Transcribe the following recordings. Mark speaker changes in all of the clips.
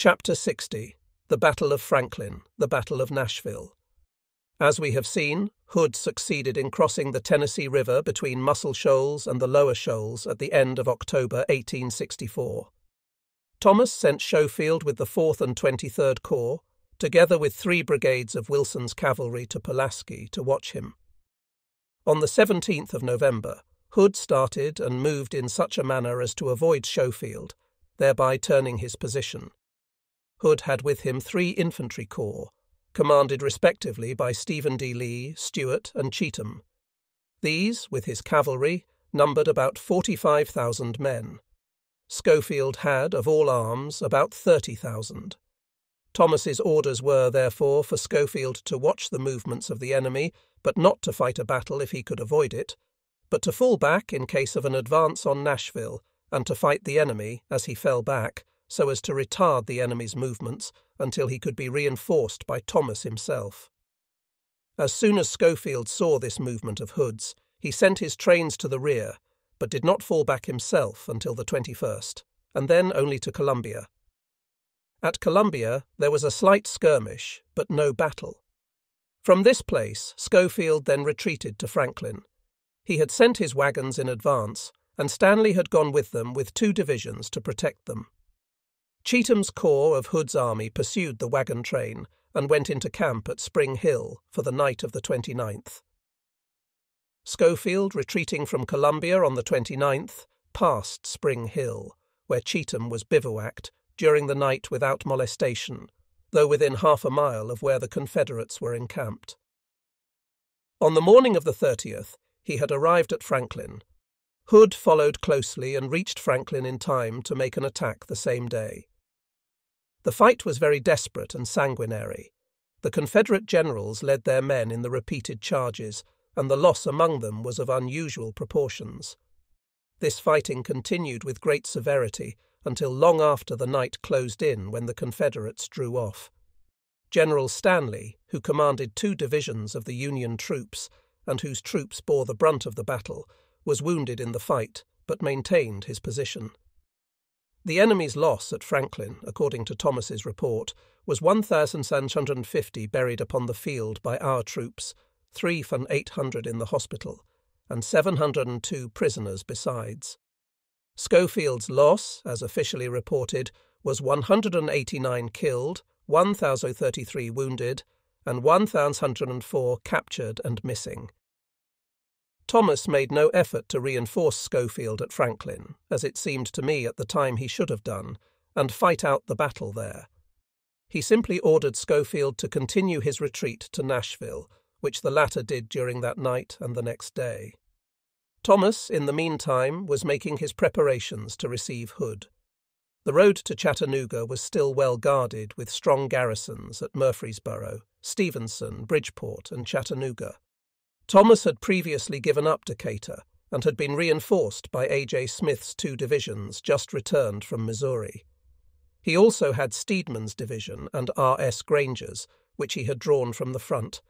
Speaker 1: Chapter 60. The Battle of Franklin, the Battle of Nashville. As we have seen, Hood succeeded in crossing the Tennessee River between Muscle Shoals and the Lower Shoals at the end of October 1864. Thomas sent Schofield with the 4th and 23rd Corps, together with 3 brigades of Wilson's cavalry, to Pulaski to watch him. On the 17th of November, Hood started and moved in such a manner as to avoid Schofield, thereby turning his position. Hood had with him 3 infantry corps, commanded respectively by Stephen D. Lee, Stuart, and Cheatham. These, with his cavalry, numbered about 45,000 men. Schofield had, of all arms, about 30,000. Thomas's orders were, therefore, for Schofield to watch the movements of the enemy, but not to fight a battle if he could avoid it, but to fall back in case of an advance on Nashville, and to fight the enemy as he fell back, so as to retard the enemy's movements until he could be reinforced by Thomas himself. As soon as Schofield saw this movement of Hood's, he sent his trains to the rear, but did not fall back himself until the 21st, and then only to Columbia. At Columbia there was a slight skirmish, but no battle. From this place Schofield then retreated to Franklin. He had sent his wagons in advance, and Stanley had gone with them with 2 divisions to protect them. Cheatham's corps of Hood's army pursued the wagon train and went into camp at Spring Hill for the night of the 29th. Schofield, retreating from Columbia on the 29th, passed Spring Hill, where Cheatham was bivouacked during the night without molestation, though within half a mile of where the Confederates were encamped. On the morning of the 30th, he had arrived at Franklin. Hood followed closely and reached Franklin in time to make an attack the same day. The fight was very desperate and sanguinary. The Confederate generals led their men in the repeated charges, and the loss among them was of unusual proportions. This fighting continued with great severity until long after the night closed in, when the Confederates drew off. General Stanley, who commanded 2 divisions of the Union troops, and whose troops bore the brunt of the battle, was wounded in the fight, but maintained his position. The enemy's loss at Franklin, according to Thomas's report, was 1,750 buried upon the field by our troops, 3 from 800 in the hospital, and 702 prisoners besides. Schofield's loss, as officially reported, was 189 killed, 1,033 wounded, and 1,104 captured and missing. Thomas made no effort to reinforce Schofield at Franklin, as it seemed to me at the time he should have done, and fight out the battle there. He simply ordered Schofield to continue his retreat to Nashville, which the latter did during that night and the next day. Thomas, in the meantime, was making his preparations to receive Hood. The road to Chattanooga was still well guarded with strong garrisons at Murfreesboro, Stevenson, Bridgeport, and Chattanooga. Thomas had previously given up Decatur and had been reinforced by A.J. Smith's 2 divisions just returned from Missouri. He also had Steedman's division and R.S. Granger's, which he had drawn from the front.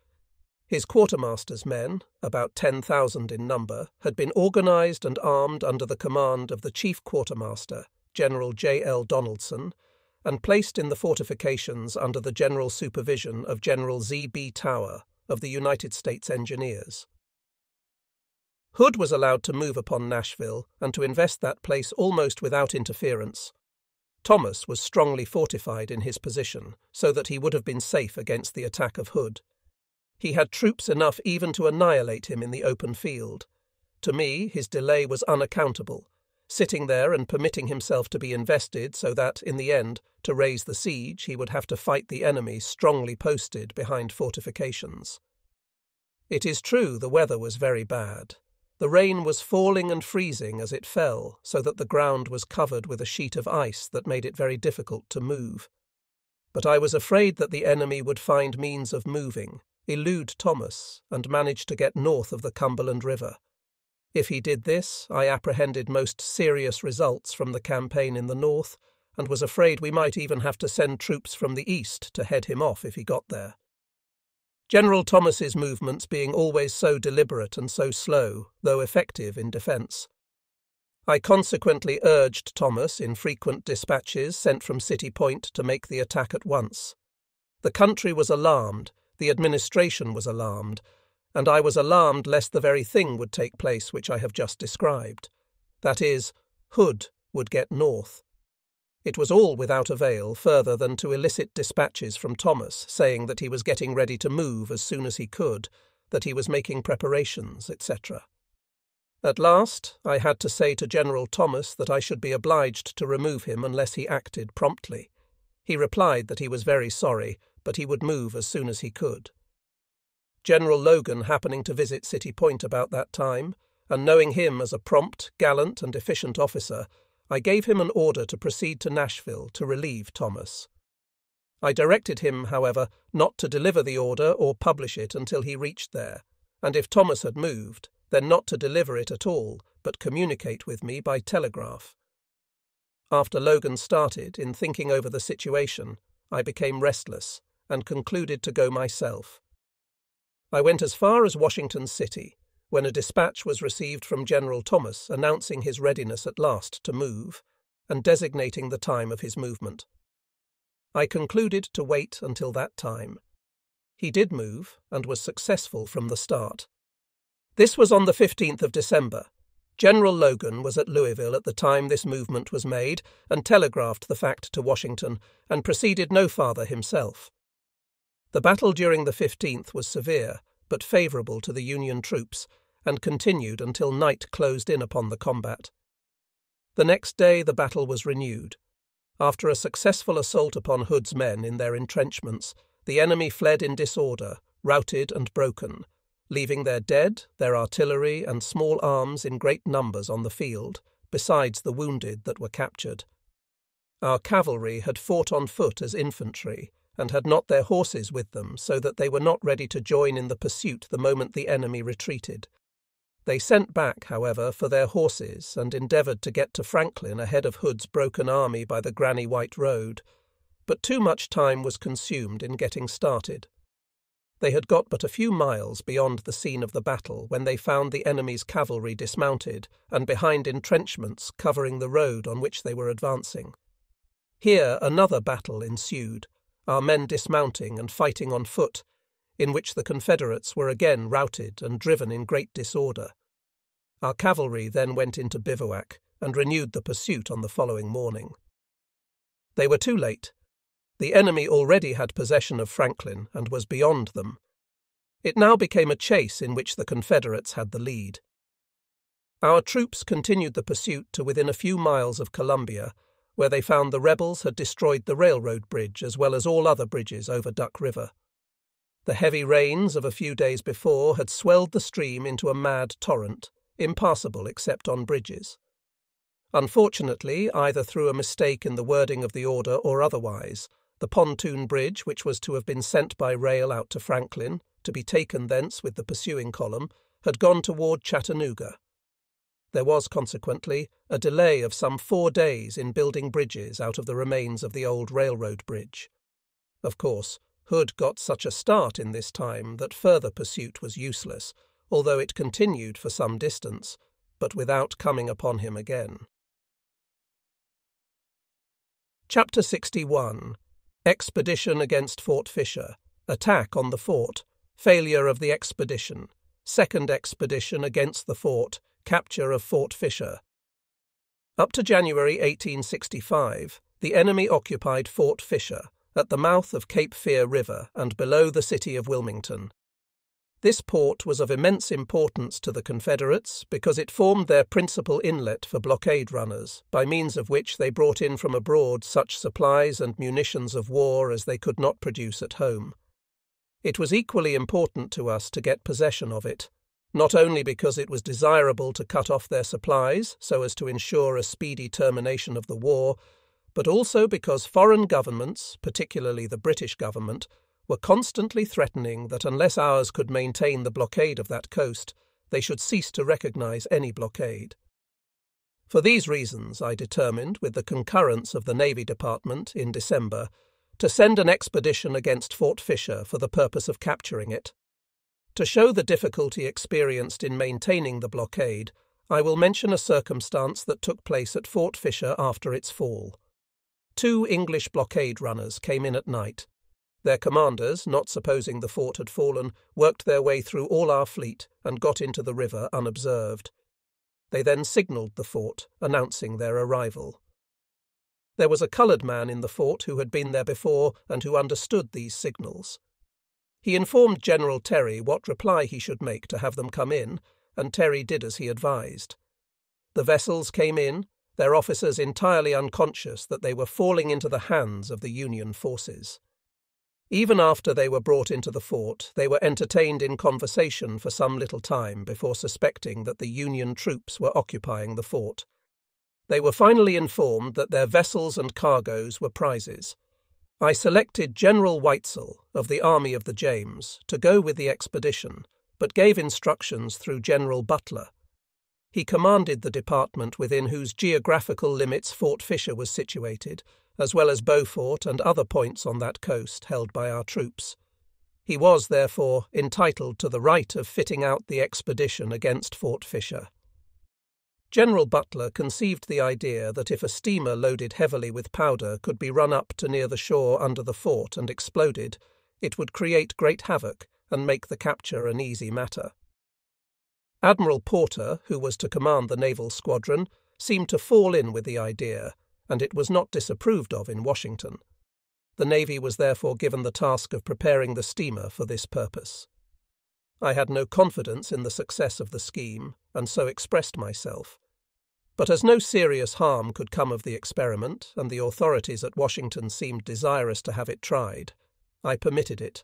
Speaker 1: His quartermaster's men, about 10,000 in number, had been organized and armed under the command of the chief quartermaster, General J.L. Donaldson, and placed in the fortifications under the general supervision of General Z.B. Tower of the United States Engineers. Hood was allowed to move upon Nashville and to invest that place almost without interference. Thomas was strongly fortified in his position, so that he would have been safe against the attack of Hood. He had troops enough even to annihilate him in the open field. To me, his delay was unaccountable, sitting there and permitting himself to be invested so that, in the end, to raise the siege, he would have to fight the enemy strongly posted behind fortifications. It is true the weather was very bad. The rain was falling and freezing as it fell, so that the ground was covered with a sheet of ice that made it very difficult to move. But I was afraid that the enemy would find means of moving, elude Thomas, and manage to get north of the Cumberland River. If he did this, I apprehended most serious results from the campaign in the north, and was afraid we might even have to send troops from the east to head him off if he got there. General Thomas's movements being always so deliberate and so slow, though effective in defence. I consequently urged Thomas in frequent dispatches sent from City Point to make the attack at once. The country was alarmed, the administration was alarmed, and I was alarmed lest the very thing would take place which I have just described. That is, Hood would get north. It was all without avail further than to elicit dispatches from Thomas saying that he was getting ready to move as soon as he could, that he was making preparations, etc. At last, I had to say to General Thomas that I should be obliged to remove him unless he acted promptly. He replied that he was very sorry, but he would move as soon as he could. General Logan happening to visit City Point about that time, and knowing him as a prompt, gallant, and efficient officer, I gave him an order to proceed to Nashville to relieve Thomas. I directed him, however, not to deliver the order or publish it until he reached there, and if Thomas had moved, then not to deliver it at all, but communicate with me by telegraph. After Logan started, in thinking over the situation, I became restless, and concluded to go myself. I went as far as Washington City, when a dispatch was received from General Thomas announcing his readiness at last to move, and designating the time of his movement. I concluded to wait until that time. He did move, and was successful from the start. This was on the 15th of December. General Logan was at Louisville at the time this movement was made, and telegraphed the fact to Washington, and proceeded no farther himself. The battle during the 15th was severe, but favourable to the Union troops, and continued until night closed in upon the combat. The next day the battle was renewed. After a successful assault upon Hood's men in their entrenchments, the enemy fled in disorder, routed and broken, leaving their dead, their artillery and small arms in great numbers on the field, besides the wounded that were captured. Our cavalry had fought on foot as infantry, and had not their horses with them, so that they were not ready to join in the pursuit the moment the enemy retreated. They sent back, however, for their horses, and endeavoured to get to Franklin ahead of Hood's broken army by the Granny White Road, but too much time was consumed in getting started. They had got but a few miles beyond the scene of the battle when they found the enemy's cavalry dismounted, and behind entrenchments covering the road on which they were advancing. Here another battle ensued, our men dismounting and fighting on foot, in which the Confederates were again routed and driven in great disorder. Our cavalry then went into bivouac and renewed the pursuit on the following morning. They were too late. The enemy already had possession of Franklin and was beyond them. It now became a chase in which the Confederates had the lead. Our troops continued the pursuit to within a few miles of Columbia, where they found the rebels had destroyed the railroad bridge as well as all other bridges over Duck River. The heavy rains of a few days before had swelled the stream into a mad torrent, impassable except on bridges. Unfortunately, either through a mistake in the wording of the order or otherwise, the pontoon bridge, which was to have been sent by rail out to Franklin, to be taken thence with the pursuing column, had gone toward Chattanooga. There was, consequently, a delay of some 4 days in building bridges out of the remains of the old railroad bridge. Of course, Hood got such a start in this time that further pursuit was useless, although it continued for some distance, but without coming upon him again. Chapter 61. Expedition against Fort Fisher. Attack on the fort. Failure of the expedition. Second expedition against the fort. Capture of Fort Fisher. Up to January 1865, the enemy occupied Fort Fisher, at the mouth of Cape Fear River and below the city of Wilmington. This port was of immense importance to the Confederates because it formed their principal inlet for blockade runners, by means of which they brought in from abroad such supplies and munitions of war as they could not produce at home. It was equally important to us to get possession of it, not only because it was desirable to cut off their supplies so as to ensure a speedy termination of the war, but also because foreign governments, particularly the British government, were constantly threatening that unless ours could maintain the blockade of that coast, they should cease to recognize any blockade. For these reasons I determined, with the concurrence of the Navy Department in December, to send an expedition against Fort Fisher for the purpose of capturing it. To show the difficulty experienced in maintaining the blockade, I will mention a circumstance that took place at Fort Fisher after its fall. 2 English blockade runners came in at night. Their commanders, not supposing the fort had fallen, worked their way through all our fleet and got into the river unobserved. They then signalled the fort, announcing their arrival. There was a coloured man in the fort who had been there before and who understood these signals. He informed General Terry what reply he should make to have them come in, and Terry did as he advised. The vessels came in, their officers entirely unconscious that they were falling into the hands of the Union forces. Even after they were brought into the fort, they were entertained in conversation for some little time before suspecting that the Union troops were occupying the fort. They were finally informed that their vessels and cargoes were prizes. I selected General Weitzel of the Army of the James to go with the expedition, but gave instructions through General Butler. He commanded the department within whose geographical limits Fort Fisher was situated, as well as Beaufort and other points on that coast held by our troops. He was, therefore, entitled to the right of fitting out the expedition against Fort Fisher. General Butler conceived the idea that if a steamer loaded heavily with powder could be run up to near the shore under the fort and exploded, it would create great havoc and make the capture an easy matter. Admiral Porter, who was to command the naval squadron, seemed to fall in with the idea, and it was not disapproved of in Washington. The Navy was therefore given the task of preparing the steamer for this purpose. I had no confidence in the success of the scheme, and so expressed myself. But as no serious harm could come of the experiment, and the authorities at Washington seemed desirous to have it tried, I permitted it.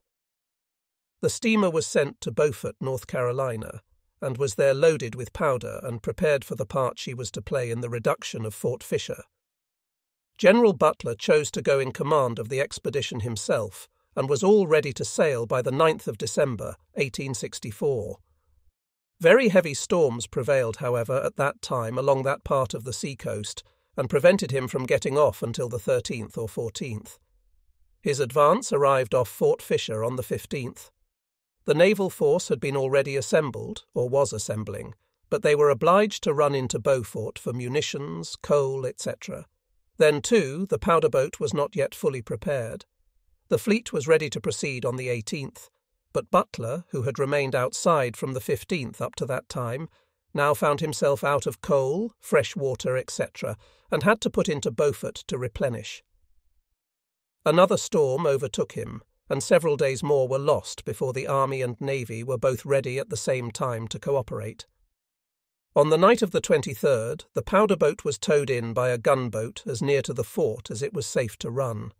Speaker 1: The steamer was sent to Beaufort, North Carolina, and was there loaded with powder and prepared for the part she was to play in the reduction of Fort Fisher. General Butler chose to go in command of the expedition himself, and was all ready to sail by the 9th of December, 1864. Very heavy storms prevailed, however, at that time along that part of the sea-coast, and prevented him from getting off until the 13th or 14th. His advance arrived off Fort Fisher on the 15th. The naval force had been already assembled, or was assembling, but they were obliged to run into Beaufort for munitions, coal, etc. Then, too, the powder boat was not yet fully prepared. The fleet was ready to proceed on the 18th, but Butler, who had remained outside from the 15th up to that time, now found himself out of coal, fresh water, etc., and had to put into Beaufort to replenish. Another storm overtook him, and several days more were lost before the Army and Navy were both ready at the same time to cooperate. On the night of the 23rd, the powder boat was towed in by a gunboat as near to the fort as it was safe to run.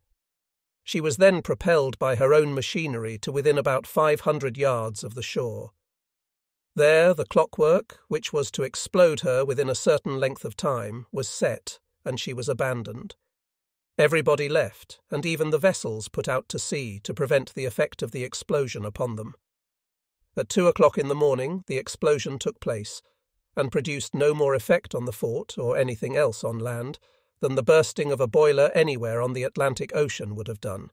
Speaker 1: She was then propelled by her own machinery to within about 500 yards of the shore. There the clockwork, which was to explode her within a certain length of time, was set, and she was abandoned. Everybody left, and even the vessels put out to sea to prevent the effect of the explosion upon them. At 2 o'clock in the morning the explosion took place, and produced no more effect on the fort or anything else on land than the bursting of a boiler anywhere on the Atlantic Ocean would have done.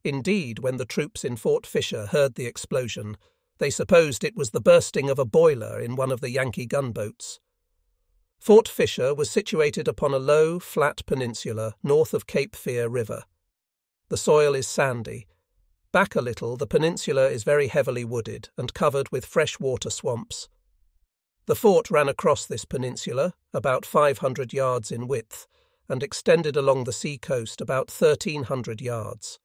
Speaker 1: Indeed, when the troops in Fort Fisher heard the explosion, they supposed it was the bursting of a boiler in one of the Yankee gunboats. Fort Fisher was situated upon a low, flat peninsula north of Cape Fear River. The soil is sandy. Back a little, the peninsula is very heavily wooded and covered with fresh-water swamps. The fort ran across this peninsula, about 500 yards in width, and extended along the sea-coast about 1,300 yards.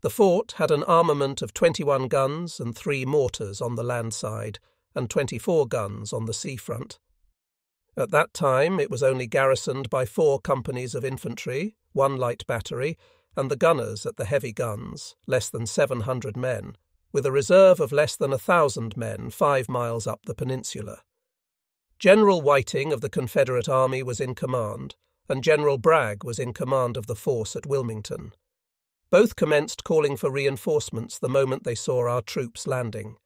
Speaker 1: The fort had an armament of 21 guns and 3 mortars on the land side, and 24 guns on the seafront. At that time it was only garrisoned by 4 companies of infantry, 1 light battery, and the gunners at the heavy guns, less than 700 men, with a reserve of less than 1,000 men 5 miles up the peninsula. General Whiting of the Confederate Army was in command, and General Bragg was in command of the force at Wilmington. Both commenced calling for reinforcements the moment they saw our troops landing.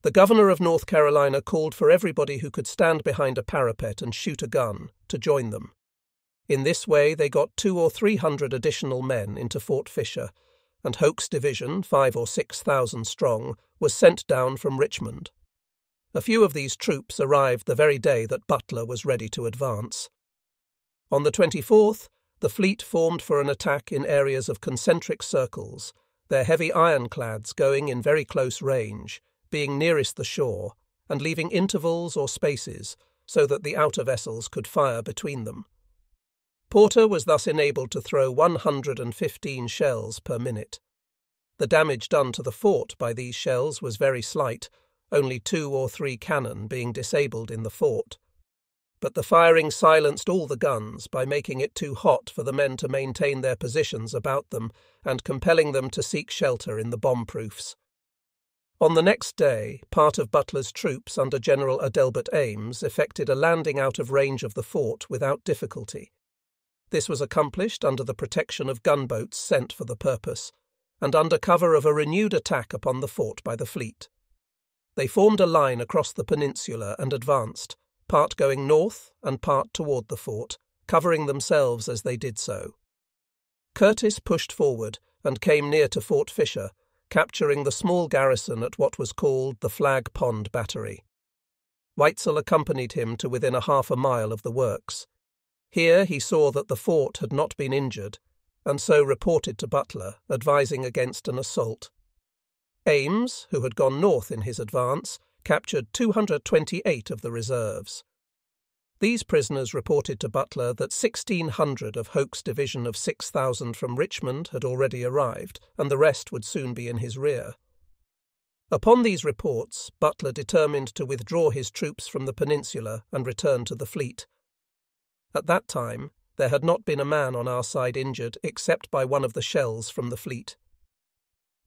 Speaker 1: The governor of North Carolina called for everybody who could stand behind a parapet and shoot a gun to join them. In this way they got 200 or 300 additional men into Fort Fisher, and Hoke's division, 5,000 or 6,000 strong, was sent down from Richmond. A few of these troops arrived the very day that Butler was ready to advance. On the 24th, the fleet formed for an attack in areas of concentric circles, their heavy ironclads going in very close range, being nearest the shore, and leaving intervals or spaces so that the outer vessels could fire between them. Porter was thus enabled to throw 115 shells per minute. The damage done to the fort by these shells was very slight, only 2 or 3 cannon being disabled in the fort. But the firing silenced all the guns by making it too hot for the men to maintain their positions about them and compelling them to seek shelter in the bomb-proofs. On the next day, part of Butler's troops under General Adelbert Ames effected a landing out of range of the fort without difficulty. This was accomplished under the protection of gunboats sent for the purpose, and under cover of a renewed attack upon the fort by the fleet. They formed a line across the peninsula and advanced, part going north and part toward the fort, covering themselves as they did so. Curtis pushed forward and came near to Fort Fisher, capturing the small garrison at what was called the Flag Pond Battery. Weitzel accompanied him to within a half a mile of the works. Here he saw that the fort had not been injured, and so reported to Butler, advising against an assault. Ames, who had gone north in his advance, captured 228 of the reserves. These prisoners reported to Butler that 1,600 of Hoke's division of 6,000 from Richmond had already arrived, and the rest would soon be in his rear. Upon these reports, Butler determined to withdraw his troops from the peninsula and return to the fleet. At that time, there had not been a man on our side injured except by one of the shells from the fleet.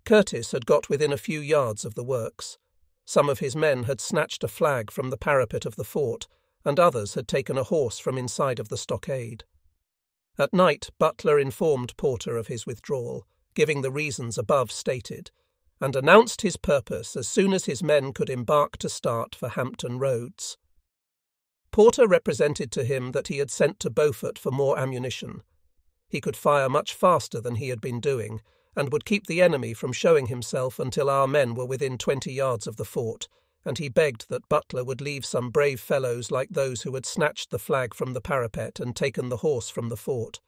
Speaker 1: Curtis had got within a few yards of the works. Some of his men had snatched a flag from the parapet of the fort, and others had taken a horse from inside of the stockade. At night, Butler informed Porter of his withdrawal, giving the reasons above stated, and announced his purpose as soon as his men could embark to start for Hampton Roads. Porter represented to him that he had sent to Beaufort for more ammunition. He could fire much faster than he had been doing, and would keep the enemy from showing himself until our men were within 20 yards of the fort, and he begged that Butler would leave some brave fellows like those who had snatched the flag from the parapet and taken the horse from the fort.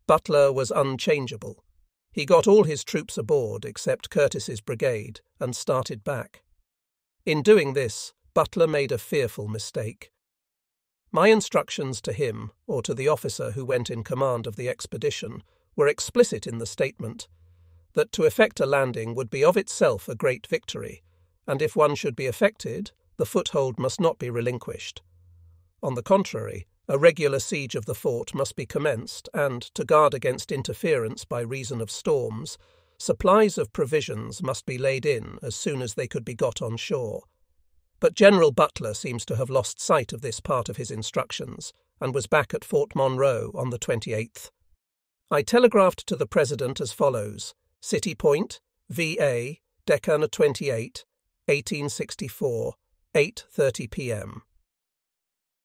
Speaker 1: Butler was unchangeable. He got all his troops aboard except Curtis's brigade and started back. In doing this, Butler made a fearful mistake. My instructions to him, or to the officer who went in command of the expedition, were explicit in the statement that to effect a landing would be of itself a great victory, and if one should be effected, the foothold must not be relinquished. On the contrary, a regular siege of the fort must be commenced, and, to guard against interference by reason of storms, supplies of provisions must be laid in as soon as they could be got on shore. But General Butler seems to have lost sight of this part of his instructions, and was back at Fort Monroe on the 28th. I telegraphed to the President as follows: City Point, VA, December 28, 1864, 8:30 p.m.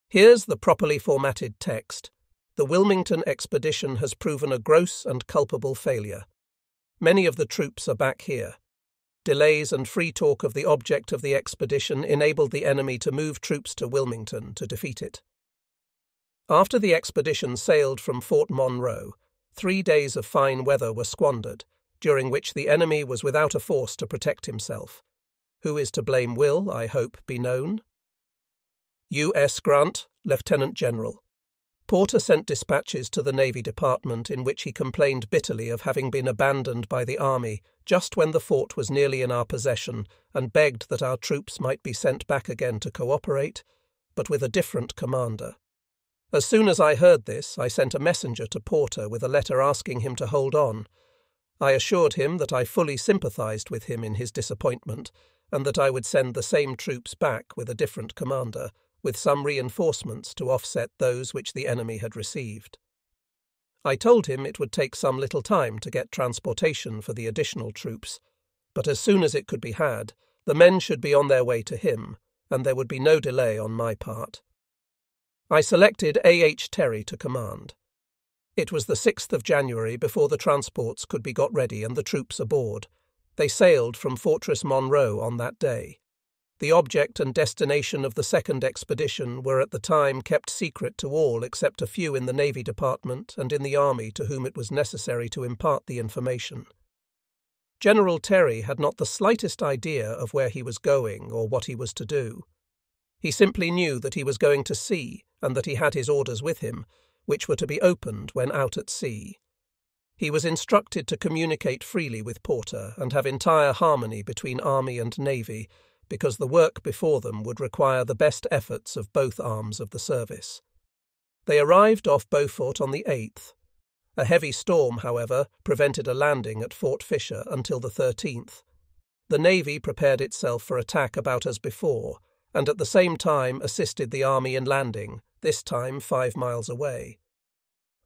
Speaker 1: Here's the properly formatted text. The Wilmington expedition has proven a gross and culpable failure. Many of the troops are back here. Delays and free talk of the object of the expedition enabled the enemy to move troops to Wilmington to defeat it. After the expedition sailed from Fort Monroe, 3 days of fine weather were squandered, during which the enemy was without a force to protect himself. Who is to blame will, I hope, be known. U.S. Grant, Lieutenant General. Porter sent dispatches to the Navy Department in which he complained bitterly of having been abandoned by the Army just when the fort was nearly in our possession, and begged that our troops might be sent back again to cooperate, but with a different commander. As soon as I heard this, I sent a messenger to Porter with a letter asking him to hold on. I assured him that I fully sympathized with him in his disappointment, and that I would send the same troops back with a different commander, with some reinforcements to offset those which the enemy had received. I told him it would take some little time to get transportation for the additional troops, but as soon as it could be had, the men should be on their way to him, and there would be no delay on my part. I selected A.H. Terry to command. It was the 6th of January before the transports could be got ready and the troops aboard. They sailed from Fortress Monroe on that day. The object and destination of the second expedition were at the time kept secret to all except a few in the Navy Department and in the Army to whom it was necessary to impart the information. General Terry had not the slightest idea of where he was going or what he was to do. He simply knew that he was going to sea and that he had his orders with him, which were to be opened when out at sea. He was instructed to communicate freely with Porter and have entire harmony between Army and Navy, because the work before them would require the best efforts of both arms of the service. They arrived off Beaufort on the 8th. A heavy storm, however, prevented a landing at Fort Fisher until the 13th. The Navy prepared itself for attack about as before, and at the same time assisted the Army in landing, this time 5 miles away.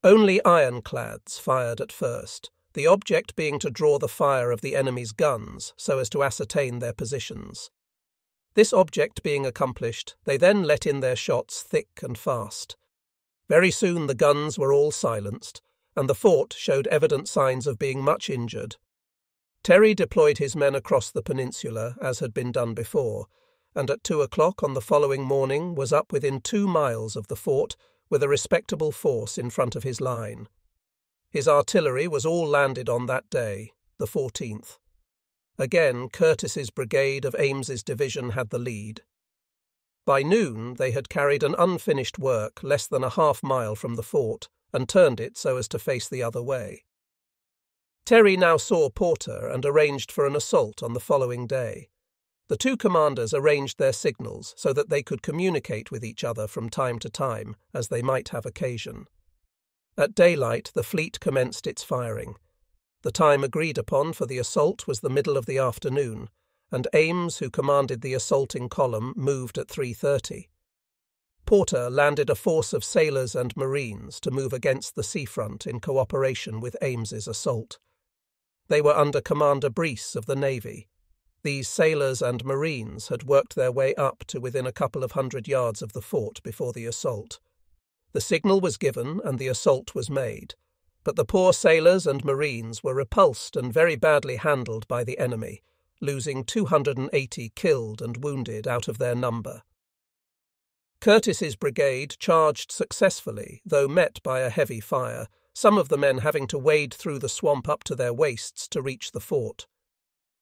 Speaker 1: Only ironclads fired at first, the object being to draw the fire of the enemy's guns so as to ascertain their positions. This object being accomplished, they then let in their shots thick and fast. Very soon the guns were all silenced, and the fort showed evident signs of being much injured. Terry deployed his men across the peninsula, as had been done before, and at 2 o'clock on the following morning was up within 2 miles of the fort with a respectable force in front of his line. His artillery was all landed on that day, the 14th. Again, Curtis's brigade of Ames's division had the lead. By noon they had carried an unfinished work less than a half-mile from the fort and turned it so as to face the other way. Terry now saw Porter and arranged for an assault on the following day. The two commanders arranged their signals so that they could communicate with each other from time to time, as they might have occasion. At daylight the fleet commenced its firing. The time agreed upon for the assault was the middle of the afternoon, and Ames, who commanded the assaulting column, moved at 3:30. Porter landed a force of sailors and marines to move against the seafront in cooperation with Ames's assault. They were under Commander Breese of the Navy. These sailors and marines had worked their way up to within a couple of 100 yards of the fort before the assault. The signal was given and the assault was made, but the poor sailors and marines were repulsed and very badly handled by the enemy, losing 280 killed and wounded out of their number. Curtis's brigade charged successfully, though met by a heavy fire, some of the men having to wade through the swamp up to their waists to reach the fort.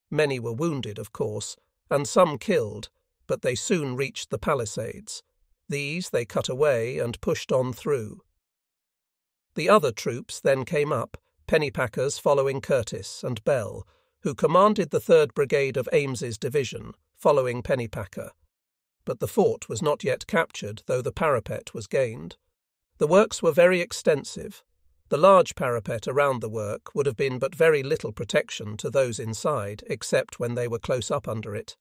Speaker 1: Many were wounded, of course, and some killed, but they soon reached the palisades. These they cut away and pushed on through. The other troops then came up, Pennypackers following Curtis and Bell, who commanded the 3rd Brigade of Ames's division, following Pennypacker. But the fort was not yet captured, though the parapet was gained. The works were very extensive. The large parapet around the work would have been but very little protection to those inside, except when they were close up under it.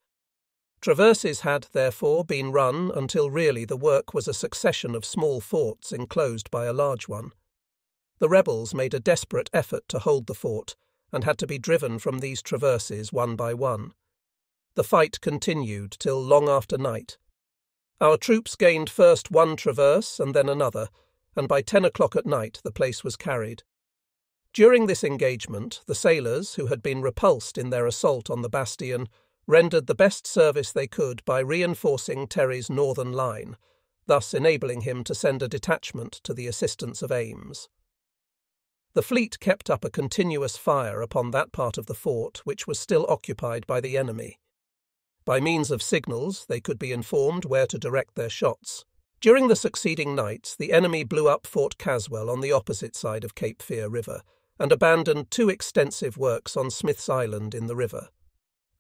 Speaker 1: Traverses had, therefore, been run until really the work was a succession of small forts enclosed by a large one. The rebels made a desperate effort to hold the fort, and had to be driven from these traverses one by one. The fight continued till long after night. Our troops gained first one traverse and then another, and by 10 o'clock at night the place was carried. During this engagement, the sailors, who had been repulsed in their assault on the bastion, rendered the best service they could by reinforcing Terry's northern line, thus enabling him to send a detachment to the assistance of Ames. The fleet kept up a continuous fire upon that part of the fort which was still occupied by the enemy. By means of signals they could be informed where to direct their shots. During the succeeding nights the enemy blew up Fort Caswell on the opposite side of Cape Fear River, and abandoned 2 extensive works on Smith's Island in the river.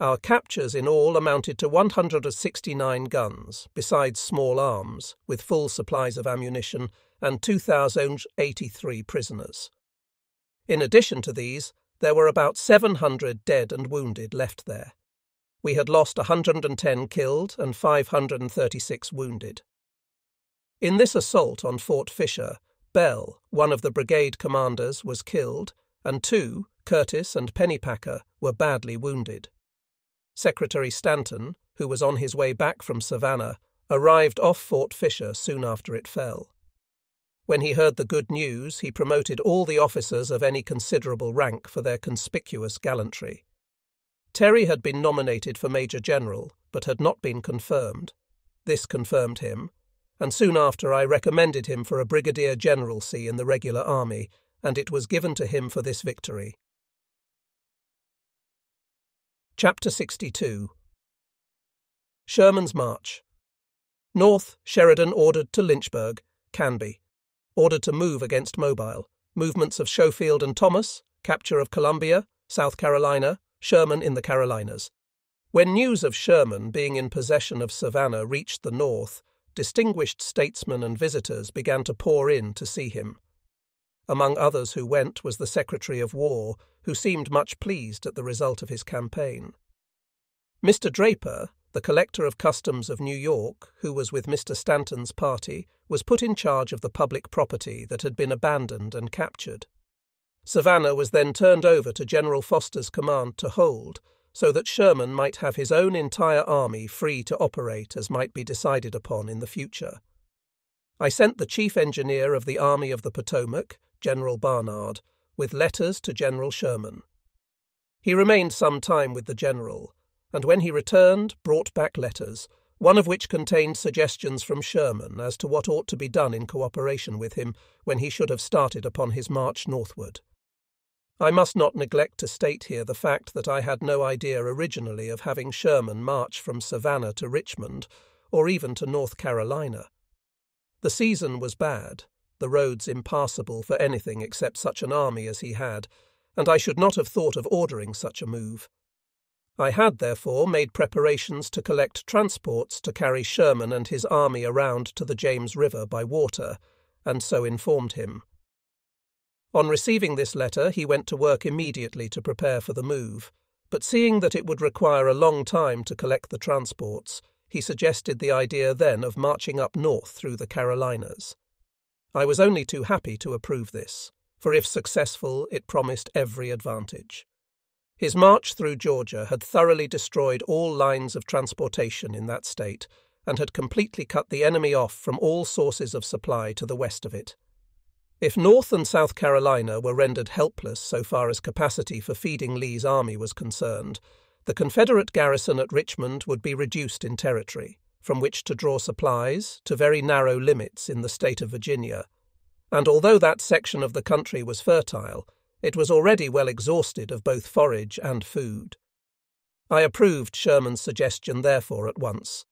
Speaker 1: Our captures in all amounted to 169 guns, besides small arms, with full supplies of ammunition, and 2,083 prisoners. In addition to these, there were about 700 dead and wounded left there. We had lost 110 killed and 536 wounded. In this assault on Fort Fisher, Bell, one of the brigade commanders, was killed, and 2, Curtis and Pennypacker, were badly wounded. Secretary Stanton, who was on his way back from Savannah, arrived off Fort Fisher soon after it fell. When he heard the good news, he promoted all the officers of any considerable rank for their conspicuous gallantry. Terry had been nominated for Major General, but had not been confirmed. This confirmed him, and soon after I recommended him for a brigadier generalcy in the regular army, and it was given to him for this victory. Chapter 62. Sherman's March. North, Sheridan ordered to Lynchburg, Canby. Ordered to move against Mobile. Movements of Schofield and Thomas. Capture of Columbia, South Carolina. Sherman in the Carolinas. When news of Sherman being in possession of Savannah reached the North, distinguished statesmen and visitors began to pour in to see him. Among others who went was the Secretary of War, who seemed much pleased at the result of his campaign. Mr. Draper, the Collector of Customs of New York, who was with Mr. Stanton's party, was put in charge of the public property that had been abandoned and captured. Savannah was then turned over to General Foster's command to hold, so that Sherman might have his own entire army free to operate as might be decided upon in the future. I sent the Chief Engineer of the Army of the Potomac, General Barnard, with letters to General Sherman. He remained some time with the general, and when he returned brought back letters, one of which contained suggestions from Sherman as to what ought to be done in cooperation with him when he should have started upon his march northward. I must not neglect to state here the fact that I had no idea originally of having Sherman march from Savannah to Richmond, or even to North Carolina. The season was bad, the roads impassable for anything except such an army as he had, and I should not have thought of ordering such a move. I had, therefore, made preparations to collect transports to carry Sherman and his army around to the James River by water, and so informed him. On receiving this letter, he went to work immediately to prepare for the move, but seeing that it would require a long time to collect the transports, he suggested the idea then of marching up north through the Carolinas. I was only too happy to approve this, for if successful, it promised every advantage. His march through Georgia had thoroughly destroyed all lines of transportation in that state, and had completely cut the enemy off from all sources of supply to the west of it. If North and South Carolina were rendered helpless so far as capacity for feeding Lee's army was concerned, the Confederate garrison at Richmond would be reduced in territory, from which to draw supplies, to very narrow limits in the state of Virginia, and although that section of the country was fertile, it was already well exhausted of both forage and food. I approved Sherman's suggestion therefore at once.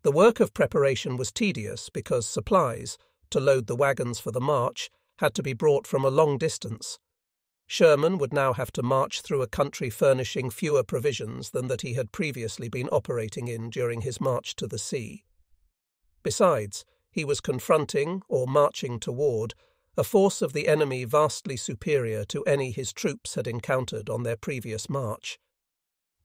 Speaker 1: The work of preparation was tedious because supplies, to load the wagons for the march, had to be brought from a long distance. Sherman would now have to march through a country furnishing fewer provisions than that he had previously been operating in during his march to the sea. Besides, he was confronting, or marching toward, a force of the enemy vastly superior to any his troops had encountered on their previous march,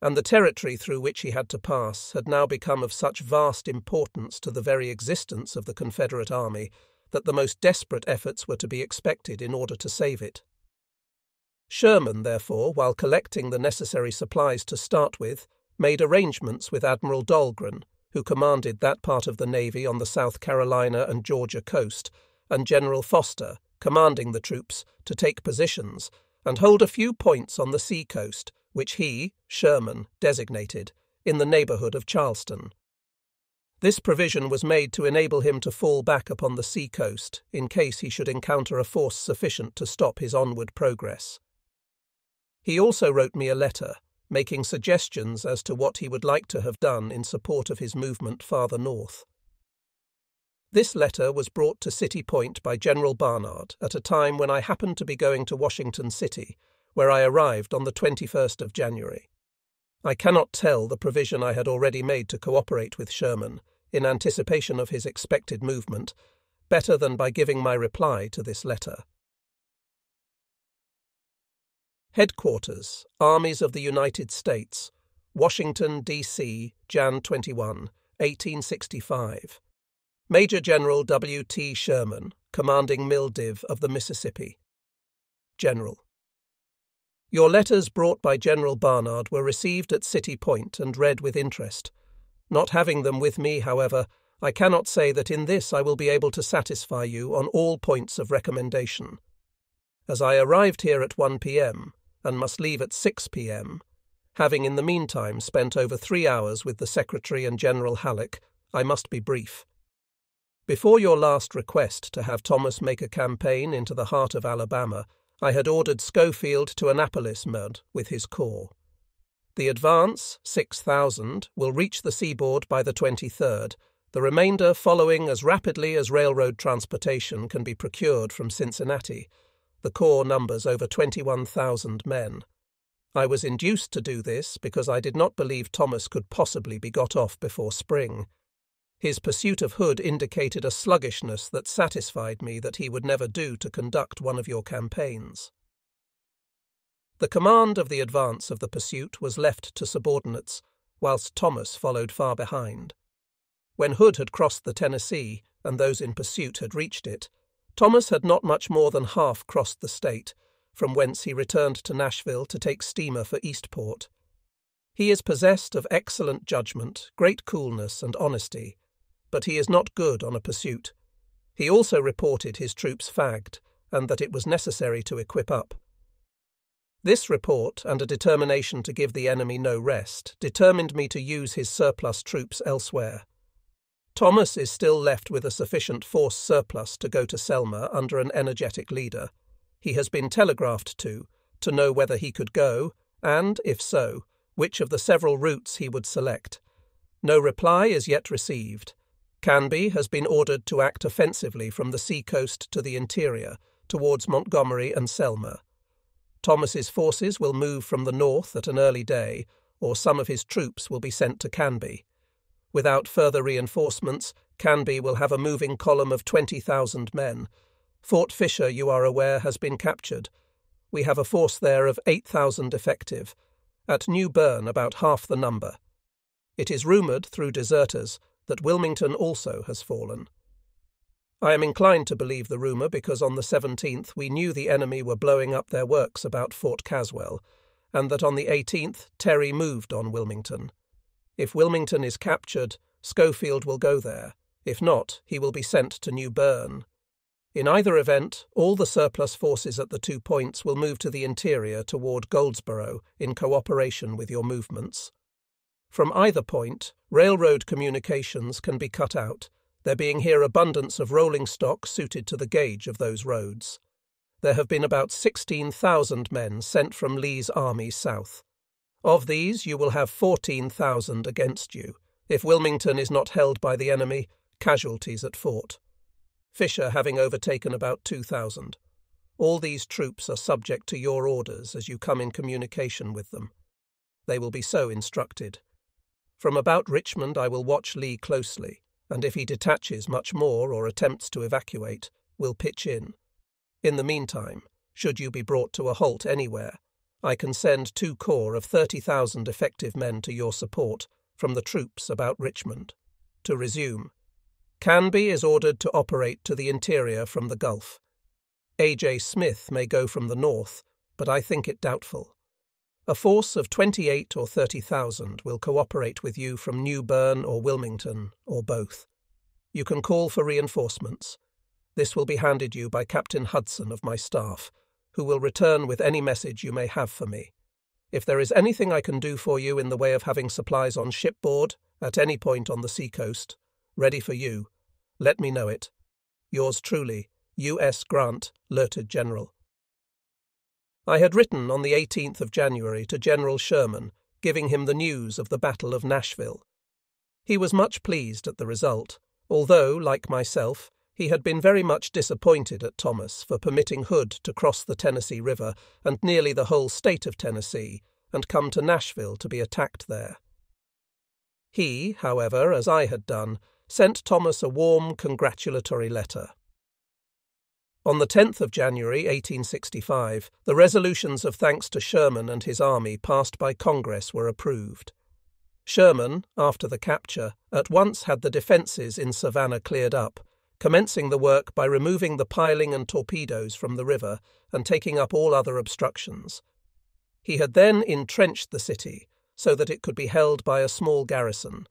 Speaker 1: and the territory through which he had to pass had now become of such vast importance to the very existence of the Confederate army that the most desperate efforts were to be expected in order to save it. Sherman, therefore, while collecting the necessary supplies to start with, made arrangements with Admiral Dahlgren, who commanded that part of the navy on the South Carolina and Georgia coast, and General Foster, commanding the troops, to take positions and hold a few points on the sea coast, which he, Sherman, designated, in the neighbourhood of Charleston. This provision was made to enable him to fall back upon the sea coast in case he should encounter a force sufficient to stop his onward progress. He also wrote me a letter, making suggestions as to what he would like to have done in support of his movement farther north. This letter was brought to City Point by General Barnard at a time when I happened to be going to Washington City, where I arrived on the 21st of January. I cannot tell the provision I had already made to cooperate with Sherman, in anticipation of his expected movement, better than by giving my reply to this letter. Headquarters, Armies of the United States, Washington, D.C., Jan 21, 1865. Major General W. T. Sherman, commanding Mildiv of the Mississippi. General. Your letters brought by General Barnard were received at City Point and read with interest. Not having them with me, however, I cannot say that in this I will be able to satisfy you on all points of recommendation. As I arrived here at 1 p.m., and must leave at 6 p.m., Having in the meantime spent over 3 hours with the Secretary and General Halleck, I must be brief. Before your last request to have Thomas make a campaign into the heart of Alabama, I had ordered Schofield to Annapolis with his corps. The advance, 6,000, will reach the seaboard by the 23rd, the remainder following as rapidly as railroad transportation can be procured from Cincinnati. The corps numbers over 21,000 men. I was induced to do this because I did not believe Thomas could possibly be got off before spring. His pursuit of Hood indicated a sluggishness that satisfied me that he would never do to conduct one of your campaigns. The command of the advance of the pursuit was left to subordinates, whilst Thomas followed far behind. When Hood had crossed the Tennessee, and those in pursuit had reached it, Thomas had not much more than half crossed the state, from whence he returned to Nashville to take steamer for Eastport. He is possessed of excellent judgment, great coolness and honesty, but he is not good on a pursuit. He also reported his troops fagged, and that it was necessary to equip up. This report, and a determination to give the enemy no rest, determined me to use his surplus troops elsewhere. Thomas is still left with a sufficient force surplus to go to Selma under an energetic leader. He has been telegraphed to know whether he could go, and, if so, which of the several routes he would select. No reply is yet received. Canby has been ordered to act offensively from the sea-coast to the interior, towards Montgomery and Selma. Thomas's forces will move from the north at an early day, or some of his troops will be sent to Canby. Without further reinforcements, Canby will have a moving column of 20,000 men. Fort Fisher, you are aware, has been captured. We have a force there of 8,000 effective. At New Bern, about half the number. It is rumoured, through deserters, that Wilmington also has fallen. I am inclined to believe the rumour because on the 17th we knew the enemy were blowing up their works about Fort Caswell, and that on the 18th Terry moved on Wilmington. If Wilmington is captured, Schofield will go there. If not, he will be sent to New Bern. In either event, all the surplus forces at the 2 points will move to the interior toward Goldsboro in cooperation with your movements. From either point, railroad communications can be cut out, there being here abundance of rolling stock suited to the gauge of those roads. There have been about 16,000 men sent from Lee's army south. Of these you will have 14,000 against you. If Wilmington is not held by the enemy, casualties at fort. Fisher having overtaken about 2,000. All these troops are subject to your orders as you come in communication with them. They will be so instructed. From about Richmond I will watch Lee closely, and if he detaches much more or attempts to evacuate, will pitch in. In the meantime, should you be brought to a halt anywhere, I can send 2 corps of 30,000 effective men to your support from the troops about Richmond. To resume, Canby is ordered to operate to the interior from the Gulf. A.J. Smith may go from the north, but I think it doubtful. A force of 28 or 30,000 will cooperate with you from New Bern or Wilmington, or both. You can call for reinforcements. This will be handed you by Captain Hudson of my staff, who will return with any message you may have for me. If there is anything I can do for you in the way of having supplies on shipboard, at any point on the seacoast, ready for you, let me know it. Yours truly, U.S. Grant, Lieutenant General. I had written on the 18th of January to General Sherman, giving him the news of the Battle of Nashville. He was much pleased at the result, although, like myself, he had been very much disappointed at Thomas for permitting Hood to cross the Tennessee River and nearly the whole state of Tennessee and come to Nashville to be attacked there. He, however, as I had done, sent Thomas a warm, congratulatory letter. On the 10th of January 1865, the resolutions of thanks to Sherman and his army passed by Congress were approved. Sherman, after the capture, at once had the defences in Savannah cleared up, commencing the work by removing the piling and torpedoes from the river and taking up all other obstructions. He had then entrenched the city so that it could be held by a small garrison.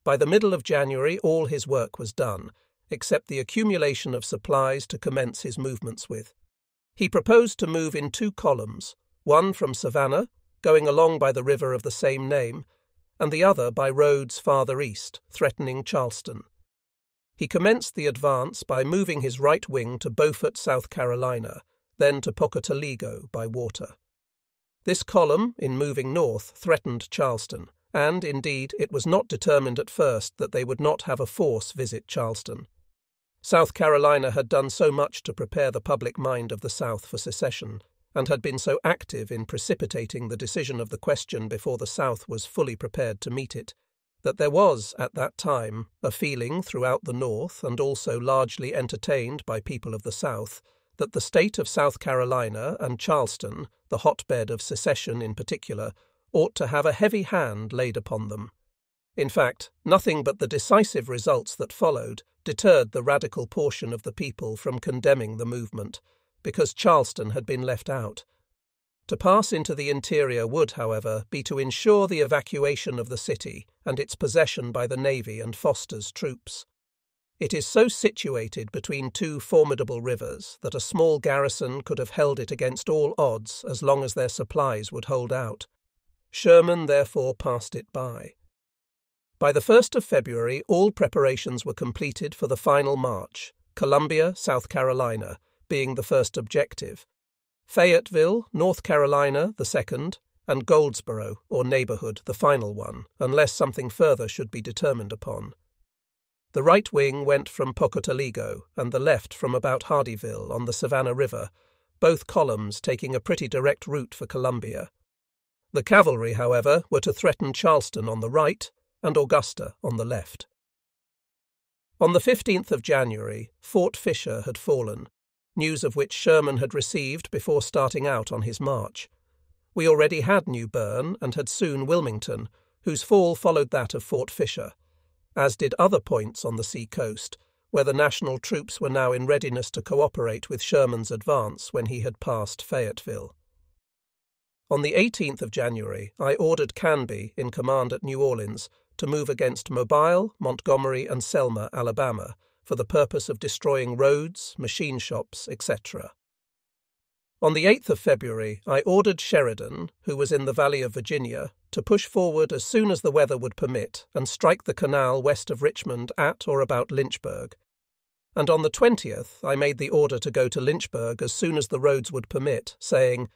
Speaker 1: By the middle of January all his work was done, except the accumulation of supplies to commence his movements with. He proposed to move in 2 columns, one from Savannah, going along by the river of the same name, and the other by roads farther east, threatening Charleston. He commenced the advance by moving his right wing to Beaufort, South Carolina, then to Pocotaligo by water. This column, in moving north, threatened Charleston, and, indeed, it was not determined at first that they would not have a force visit Charleston. South Carolina had done so much to prepare the public mind of the South for secession, and had been so active in precipitating the decision of the question before the South was fully prepared to meet it, that there was, at that time, a feeling throughout the North, and also largely entertained by people of the South, that the state of South Carolina and Charleston, the hotbed of secession in particular, ought to have a heavy hand laid upon them. In fact, nothing but the decisive results that followed deterred the radical portion of the people from condemning the movement, because Charleston had been left out. To pass into the interior would, however, be to ensure the evacuation of the city and its possession by the Navy and Foster's troops. It is so situated between two formidable rivers that a small garrison could have held it against all odds as long as their supplies would hold out. Sherman therefore passed it by. By the 1st of February all preparations were completed for the final march, Columbia, South Carolina, being the first objective, Fayetteville, North Carolina, the second, and Goldsboro, or neighborhood, the final one, unless something further should be determined upon. The right wing went from Pocotaligo, and the left from about Hardeeville on the Savannah River, both columns taking a pretty direct route for Columbia. The cavalry, however, were to threaten Charleston on the right and Augusta on the left. On the 15th of January, Fort Fisher had fallen, news of which Sherman had received before starting out on his march. We already had New Bern and had soon Wilmington, whose fall followed that of Fort Fisher, as did other points on the sea coast, where the national troops were now in readiness to cooperate with Sherman's advance when he had passed Fayetteville. On the 18th of January, I ordered Canby, in command at New Orleans, to move against Mobile, Montgomery, and Selma, Alabama, for the purpose of destroying roads, machine shops, etc. On the 8th of February, I ordered Sheridan, who was in the Valley of Virginia, to push forward as soon as the weather would permit and strike the canal west of Richmond at or about Lynchburg. And on the 20th, I made the order to go to Lynchburg as soon as the roads would permit, saying,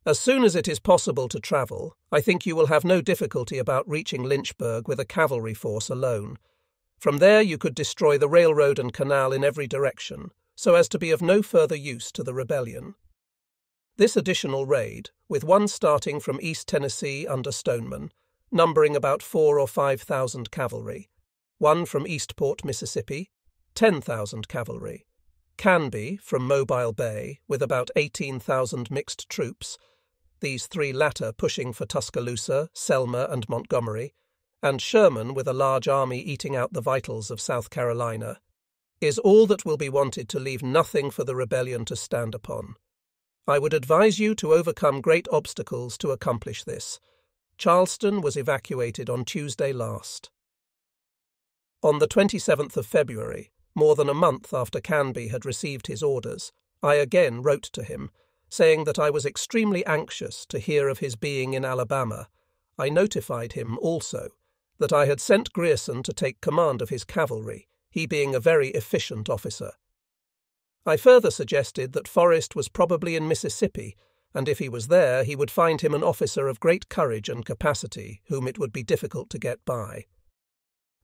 Speaker 1: "As soon as it is possible to travel, I think you will have no difficulty about reaching Lynchburg with a cavalry force alone. From there you could destroy the railroad and canal in every direction, so as to be of no further use to the rebellion." This additional raid, with one starting from East Tennessee under Stoneman, numbering about 4,000 or 5,000 cavalry, one from Eastport, Mississippi, 10,000 cavalry, Canby from Mobile Bay with about 18,000 mixed troops, these three latter pushing for Tuscaloosa, Selma, and Montgomery, and Sherman with a large army eating out the vitals of South Carolina, is all that will be wanted to leave nothing for the rebellion to stand upon. I would advise you to overcome great obstacles to accomplish this. Charleston was evacuated on Tuesday last. On the 27th of February, more than a month after Canby had received his orders, I again wrote to him, saying that I was extremely anxious to hear of his being in Alabama. I notified him also that I had sent Grierson to take command of his cavalry, he being a very efficient officer. I further suggested that Forrest was probably in Mississippi, and if he was there he would find him an officer of great courage and capacity, whom it would be difficult to get by.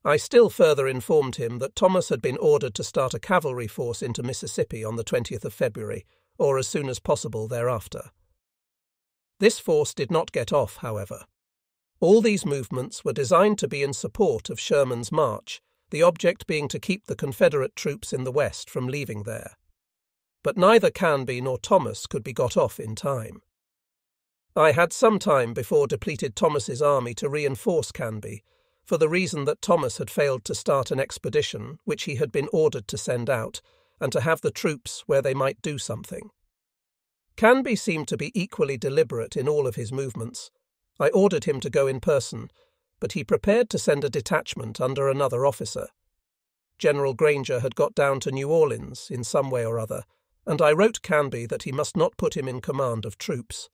Speaker 1: I still further informed him that Thomas had been ordered to start a cavalry force into Mississippi on the 20th of February, or as soon as possible thereafter. This force did not get off, however. All these movements were designed to be in support of Sherman's march, the object being to keep the Confederate troops in the West from leaving there. But neither Canby nor Thomas could be got off in time. I had some time before depleted Thomas's army to reinforce Canby, for the reason that Thomas had failed to start an expedition which he had been ordered to send out, and to have the troops where they might do something. Canby seemed to be equally deliberate in all of his movements. I ordered him to go in person, but he prepared to send a detachment under another officer. General Granger had got down to New Orleans in some way or other, and I wrote Canby that he must not put him in command of troops.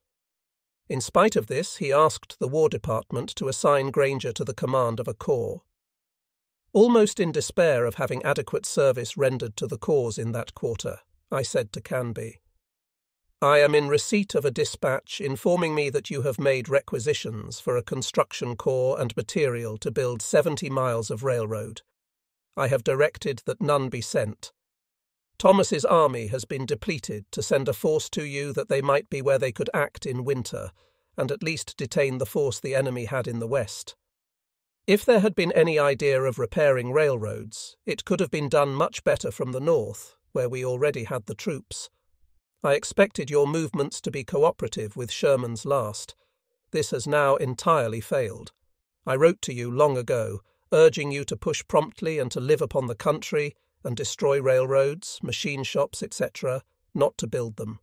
Speaker 1: In spite of this, he asked the War Department to assign Granger to the command of a corps. Almost in despair of having adequate service rendered to the cause in that quarter, I said to Canby, "I am in receipt of a dispatch informing me that you have made requisitions for a construction corps and material to build 70 miles of railroad. I have directed that none be sent. Thomas's army has been depleted to send a force to you that they might be where they could act in winter, and at least detain the force the enemy had in the west. If there had been any idea of repairing railroads, it could have been done much better from the north, where we already had the troops. I expected your movements to be cooperative with Sherman's last. This has now entirely failed. I wrote to you long ago, urging you to push promptly and to live upon the country and destroy railroads, machine shops, etc., not to build them.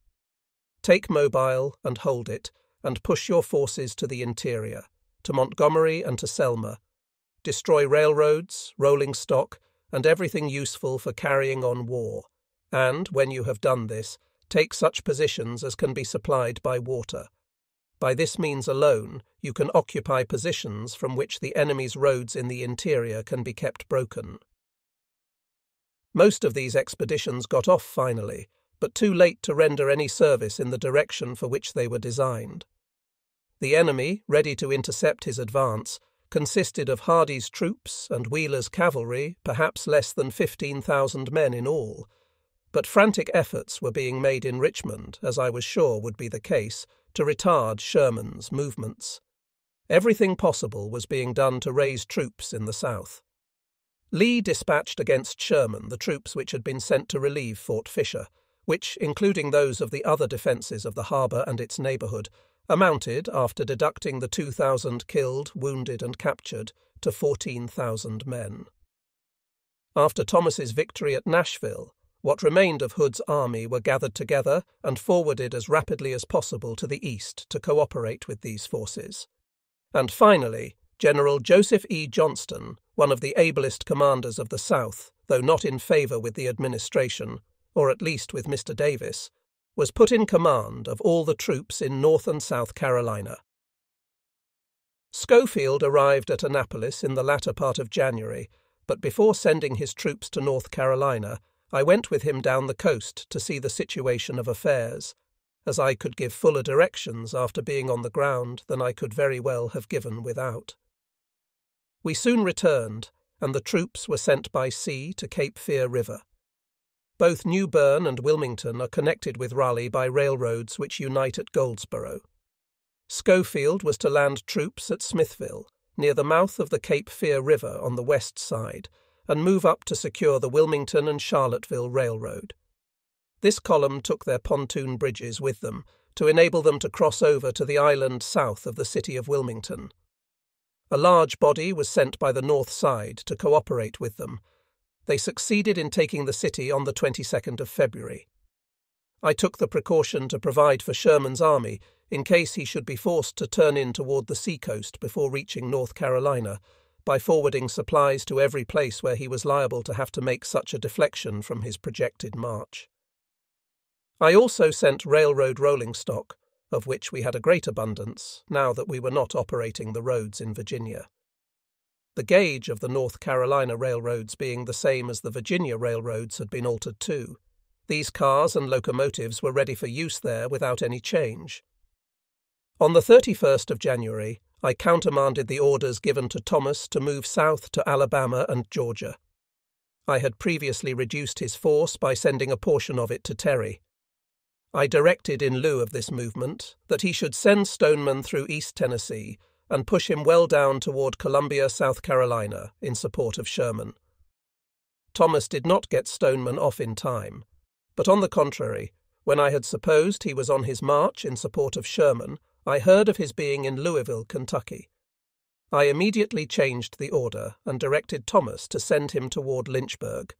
Speaker 1: Take Mobile and hold it, and push your forces to the interior, to Montgomery and to Selma. Destroy railroads, rolling stock, and everything useful for carrying on war, and, when you have done this, take such positions as can be supplied by water. By this means alone, you can occupy positions from which the enemy's roads in the interior can be kept broken." Most of these expeditions got off finally, but too late to render any service in the direction for which they were designed. The enemy, ready to intercept his advance, consisted of Hardee's troops and Wheeler's cavalry, perhaps less than 15,000 men in all. But frantic efforts were being made in Richmond, as I was sure would be the case, to retard Sherman's movements. Everything possible was being done to raise troops in the south. Lee dispatched against Sherman the troops which had been sent to relieve Fort Fisher, which, including those of the other defences of the harbour and its neighbourhood, amounted, after deducting the 2,000 killed, wounded and captured, to 14,000 men. After Thomas's victory at Nashville, what remained of Hood's army were gathered together and forwarded as rapidly as possible to the east to cooperate with these forces. And finally, General Joseph E. Johnston, one of the ablest commanders of the South, though not in favour with the administration, or at least with Mr. Davis, was put in command of all the troops in North and South Carolina. Schofield arrived at Annapolis in the latter part of January, but before sending his troops to North Carolina, I went with him down the coast to see the situation of affairs, as I could give fuller directions after being on the ground than I could very well have given without. We soon returned, and the troops were sent by sea to Cape Fear River. Both New Bern and Wilmington are connected with Raleigh by railroads which unite at Goldsboro. Schofield was to land troops at Smithville, near the mouth of the Cape Fear River on the west side, and move up to secure the Wilmington and Charlottesville Railroad. This column took their pontoon bridges with them to enable them to cross over to the island south of the city of Wilmington. A large body was sent by the north side to cooperate with them. They succeeded in taking the city on the 22nd of February. I took the precaution to provide for Sherman's army in case he should be forced to turn in toward the seacoast before reaching North Carolina, by forwarding supplies to every place where he was liable to have to make such a deflection from his projected march. I also sent railroad rolling stock, of which we had a great abundance, now that we were not operating the roads in Virginia. The gauge of the North Carolina railroads being the same as the Virginia railroads had been altered too. These cars and locomotives were ready for use there without any change. On the 31st of January, I countermanded the orders given to Thomas to move south to Alabama and Georgia. I had previously reduced his force by sending a portion of it to Terry. I directed in lieu of this movement that he should send Stoneman through East Tennessee and push him well down toward Columbia, South Carolina, in support of Sherman. Thomas did not get Stoneman off in time, but on the contrary, when I had supposed he was on his march in support of Sherman, I heard of his being in Louisville, Kentucky. I immediately changed the order and directed Thomas to send him toward Lynchburg.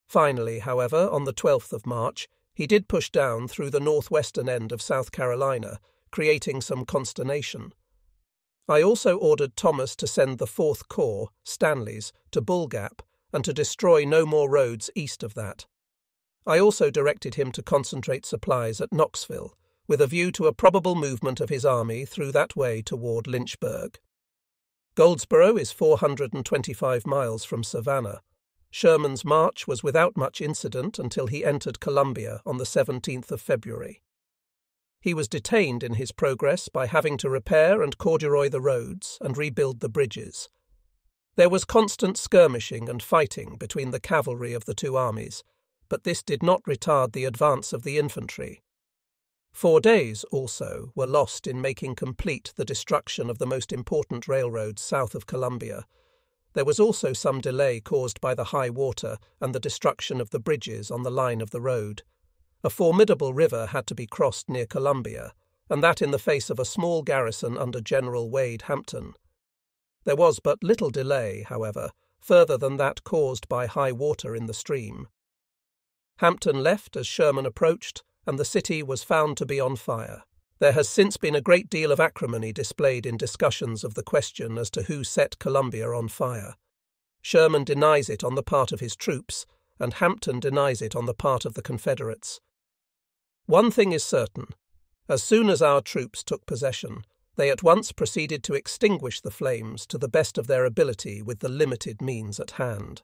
Speaker 1: Finally, however, on the 12th of March, he did push down through the northwestern end of South Carolina, creating some consternation. I also ordered Thomas to send the 4th Corps, Stanley's, to Bull Gap and to destroy no more roads east of that. I also directed him to concentrate supplies at Knoxville, with a view to a probable movement of his army through that way toward Lynchburg. Goldsboro is 425 miles from Savannah. Sherman's march was without much incident until he entered Columbia on the 17th of February. He was detained in his progress by having to repair and corduroy the roads and rebuild the bridges. There was constant skirmishing and fighting between the cavalry of the two armies, but this did not retard the advance of the infantry. 4 days, also, were lost in making complete the destruction of the most important railroads south of Columbia. There was also some delay caused by the high water and the destruction of the bridges on the line of the road. A formidable river had to be crossed near Columbia, and that in the face of a small garrison under General Wade Hampton. There was but little delay, however, further than that caused by high water in the stream. Hampton left as Sherman approached, and the city was found to be on fire. There has since been a great deal of acrimony displayed in discussions of the question as to who set Columbia on fire. Sherman denies it on the part of his troops, and Hampton denies it on the part of the Confederates. One thing is certain. As soon as our troops took possession, they at once proceeded to extinguish the flames to the best of their ability with the limited means at hand.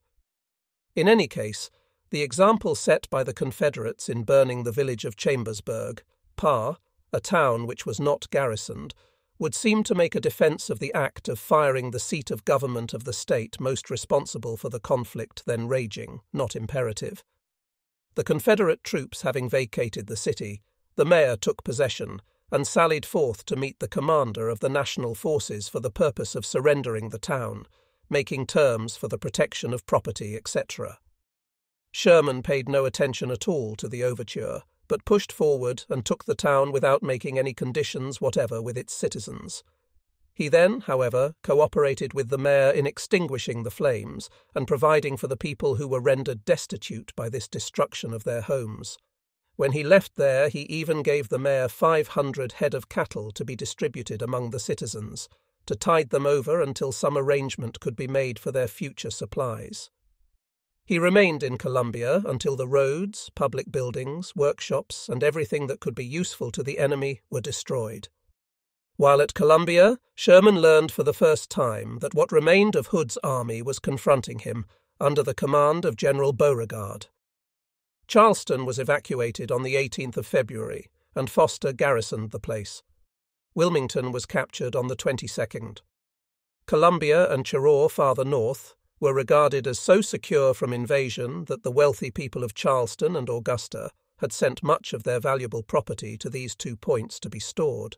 Speaker 1: In any case, the example set by the Confederates in burning the village of Chambersburg, a town which was not garrisoned, would seem to make a defence of the act of firing the seat of government of the state most responsible for the conflict then raging, not imperative. The Confederate troops having vacated the city, the mayor took possession and sallied forth to meet the commander of the national forces for the purpose of surrendering the town, making terms for the protection of property, etc. Sherman paid no attention at all to the overture, but pushed forward and took the town without making any conditions whatever with its citizens. He then, however, cooperated with the mayor in extinguishing the flames and providing for the people who were rendered destitute by this destruction of their homes. When he left there, he even gave the mayor 500 head of cattle to be distributed among the citizens, to tide them over until some arrangement could be made for their future supplies. He remained in Columbia until the roads, public buildings, workshops, and everything that could be useful to the enemy were destroyed. While at Columbia, Sherman learned for the first time that what remained of Hood's army was confronting him, under the command of General Beauregard. Charleston was evacuated on the 18th of February, and Foster garrisoned the place. Wilmington was captured on the 22nd. Columbia and Cheraw farther north were regarded as so secure from invasion that the wealthy people of Charleston and Augusta had sent much of their valuable property to these 2 points to be stored.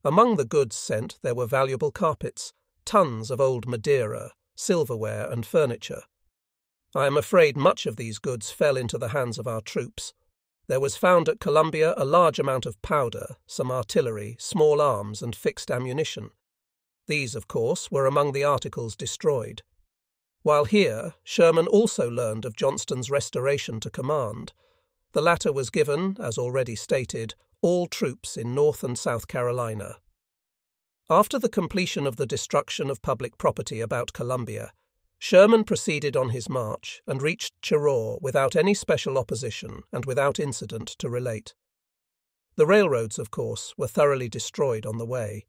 Speaker 1: Among the goods sent there were valuable carpets, tons of old Madeira, silverware, and furniture. I am afraid much of these goods fell into the hands of our troops. There was found at Columbia a large amount of powder, some artillery, small arms, and fixed ammunition. These, of course, were among the articles destroyed. While here, Sherman also learned of Johnston's restoration to command. The latter was given, as already stated, all troops in North and South Carolina. After the completion of the destruction of public property about Columbia, Sherman proceeded on his march and reached Cheraw without any special opposition and without incident to relate. The railroads, of course, were thoroughly destroyed on the way.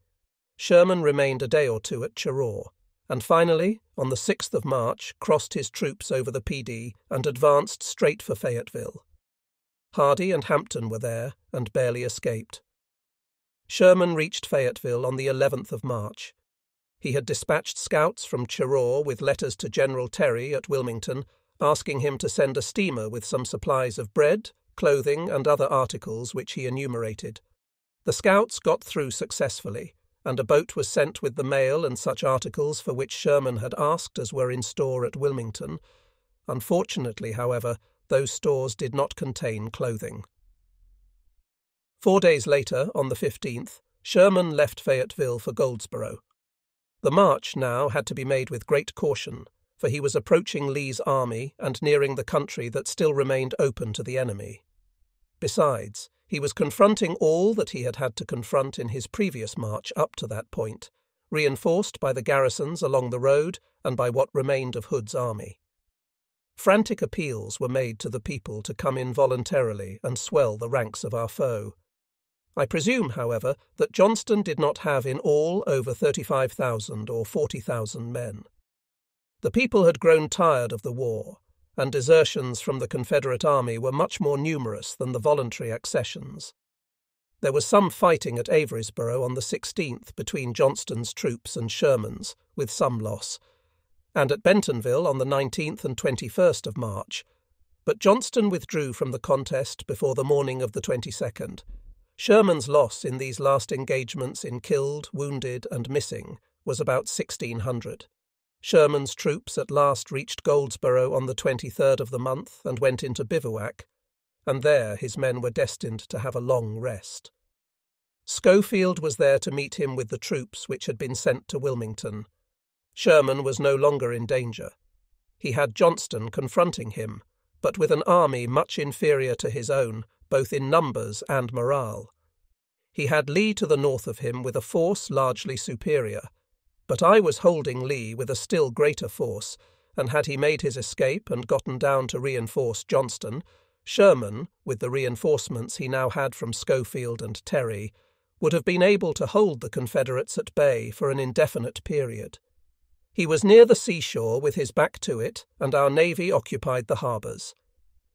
Speaker 1: Sherman remained a day or two at Cheraw, and finally, on the 6th of March, crossed his troops over the PD and advanced straight for Fayetteville. Hardee and Hampton were there, and barely escaped. Sherman reached Fayetteville on the 11th of March. He had dispatched scouts from Cheraw with letters to General Terry at Wilmington, asking him to send a steamer with some supplies of bread, clothing, and other articles which he enumerated. The scouts got through successfully, and a boat was sent with the mail and such articles for which Sherman had asked as were in store at Wilmington. Unfortunately, however, those stores did not contain clothing. 4 days later, on the 15th, Sherman left Fayetteville for Goldsboro. The march now had to be made with great caution, for he was approaching Lee's army and nearing the country that still remained open to the enemy. Besides, he was confronting all that he had had to confront in his previous march up to that point, reinforced by the garrisons along the road and by what remained of Hood's army. Frantic appeals were made to the people to come in voluntarily and swell the ranks of our foe. I presume, however, that Johnston did not have in all over 35,000 or 40,000 men. The people had grown tired of the war, and desertions from the Confederate army were much more numerous than the voluntary accessions. There was some fighting at Averysboro on the 16th between Johnston's troops and Sherman's, with some loss, and at Bentonville on the 19th and 21st of March, but Johnston withdrew from the contest before the morning of the 22nd. Sherman's loss in these last engagements in killed, wounded, and missing was about 1,600. Sherman's troops at last reached Goldsboro on the 23rd of the month and went into bivouac, and there his men were destined to have a long rest. Schofield was there to meet him with the troops which had been sent to Wilmington. Sherman was no longer in danger. He had Johnston confronting him, but with an army much inferior to his own, both in numbers and morale. He had Lee to the north of him with a force largely superior, but I was holding Lee with a still greater force, and had he made his escape and gotten down to reinforce Johnston, Sherman, with the reinforcements he now had from Schofield and Terry, would have been able to hold the Confederates at bay for an indefinite period. He was near the seashore with his back to it, and our navy occupied the harbours.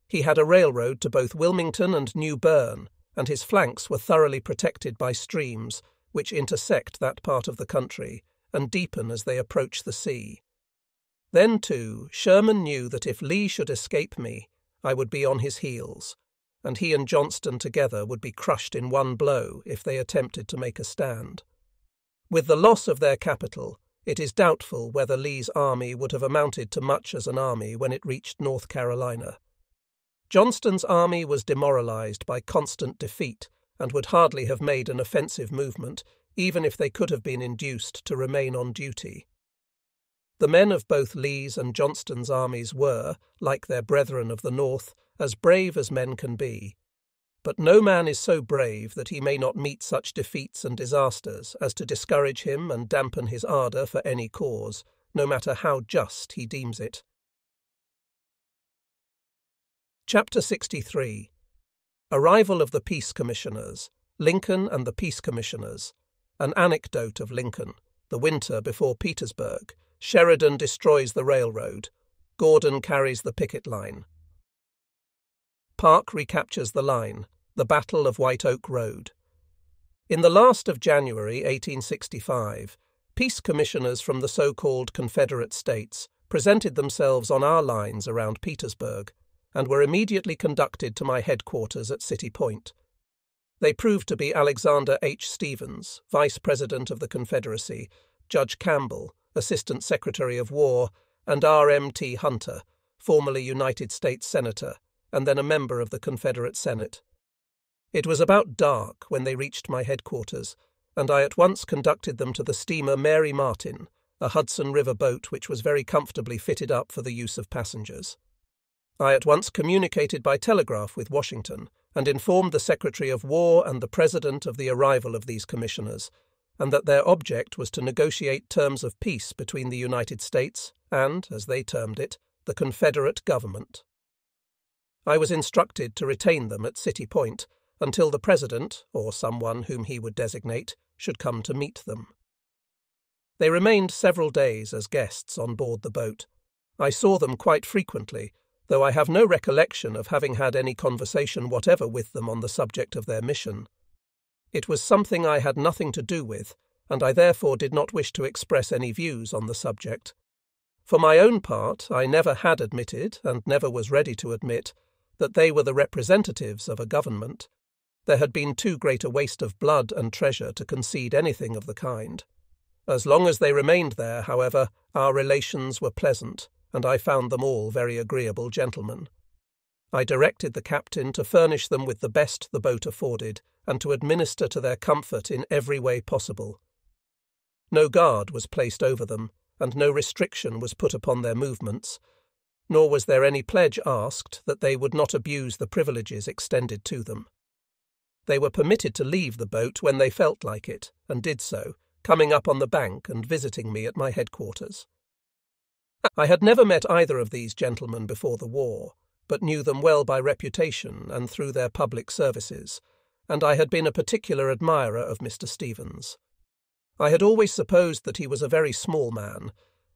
Speaker 1: He had a railroad to both Wilmington and New Bern, and his flanks were thoroughly protected by streams which intersect that part of the country and deepen as they approach the sea. Then, too, Sherman knew that if Lee should escape me, I would be on his heels, and he and Johnston together would be crushed in one blow if they attempted to make a stand. With the loss of their capital, it is doubtful whether Lee's army would have amounted to much as an army when it reached North Carolina. Johnston's army was demoralized by constant defeat and would hardly have made an offensive movement, even if they could have been induced to remain on duty. The men of both Lee's and Johnston's armies were, like their brethren of the North, as brave as men can be. But no man is so brave that he may not meet such defeats and disasters as to discourage him and dampen his ardour for any cause, no matter how just he deems it. Chapter 63. Arrival of the Peace Commissioners, Lincoln and the Peace Commissioners, an anecdote of Lincoln, the winter before Petersburg, Sheridan destroys the railroad, Gordon carries the picket line. Parke recaptures the line, the Battle of White Oak Road. In the last of January 1865, peace commissioners from the so-called Confederate States presented themselves on our lines around Petersburg and were immediately conducted to my headquarters at City Point. They proved to be Alexander H. Stephens, Vice President of the Confederacy, Judge Campbell, Assistant Secretary of War, and R.M.T. Hunter, formerly United States Senator, and then a member of the Confederate Senate. It was about dark when they reached my headquarters, and I at once conducted them to the steamer Mary Martin, a Hudson River boat which was very comfortably fitted up for the use of passengers. I at once communicated by telegraph with Washington, and informed the Secretary of War and the President of the arrival of these commissioners, and that their object was to negotiate terms of peace between the United States and, as they termed it, the Confederate government. I was instructed to retain them at City Point until the President, or someone whom he would designate, should come to meet them. They remained several days as guests on board the boat. I saw them quite frequently, though I have no recollection of having had any conversation whatever with them on the subject of their mission. It was something I had nothing to do with, and I therefore did not wish to express any views on the subject. For my own part, I never had admitted, and never was ready to admit, that they were the representatives of a government. There had been too great a waste of blood and treasure to concede anything of the kind. As long as they remained there, however, our relations were pleasant, and I found them all very agreeable gentlemen. I directed the captain to furnish them with the best the boat afforded, and to administer to their comfort in every way possible. No guard was placed over them, and no restriction was put upon their movements, nor was there any pledge asked that they would not abuse the privileges extended to them. They were permitted to leave the boat when they felt like it, and did so, coming up on the bank and visiting me at my headquarters. I had never met either of these gentlemen before the war, but knew them well by reputation and through their public services, and I had been a particular admirer of Mr. Stevens. I had always supposed that he was a very small man,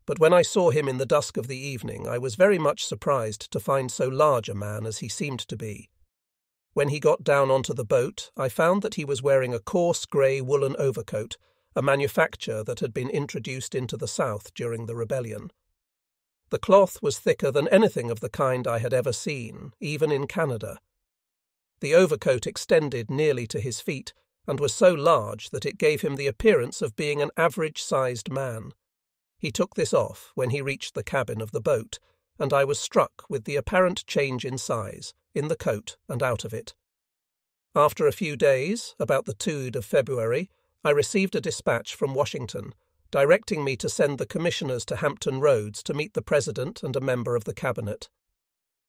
Speaker 1: but when I saw him in the dusk of the evening I was very much surprised to find so large a man as he seemed to be. When he got down onto the boat, I found that he was wearing a coarse grey woolen overcoat, a manufacture that had been introduced into the South during the rebellion. The cloth was thicker than anything of the kind I had ever seen, even in Canada. The overcoat extended nearly to his feet, and was so large that it gave him the appearance of being an average-sized man. He took this off when he reached the cabin of the boat, and I was struck with the apparent change in size, in the coat and out of it. After a few days, about the 2d of February, I received a dispatch from Washington, directing me to send the commissioners to Hampton Roads to meet the President and a member of the Cabinet.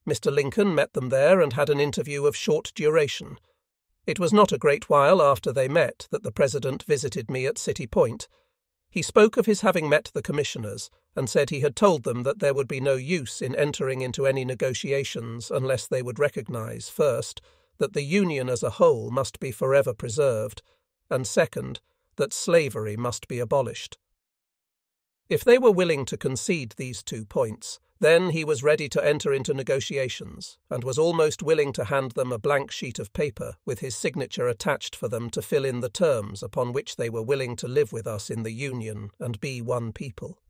Speaker 1: Mr. Lincoln met them there and had an interview of short duration. It was not a great while after they met that the President visited me at City Point. He spoke of his having met the commissioners, and said he had told them that there would be no use in entering into any negotiations unless they would recognize, first, that the Union as a whole must be forever preserved, and second, that slavery must be abolished. If they were willing to concede these 2 points, then he was ready to enter into negotiations, and was almost willing to hand them a blank sheet of paper with his signature attached for them to fill in the terms upon which they were willing to live with us in the Union and be one people.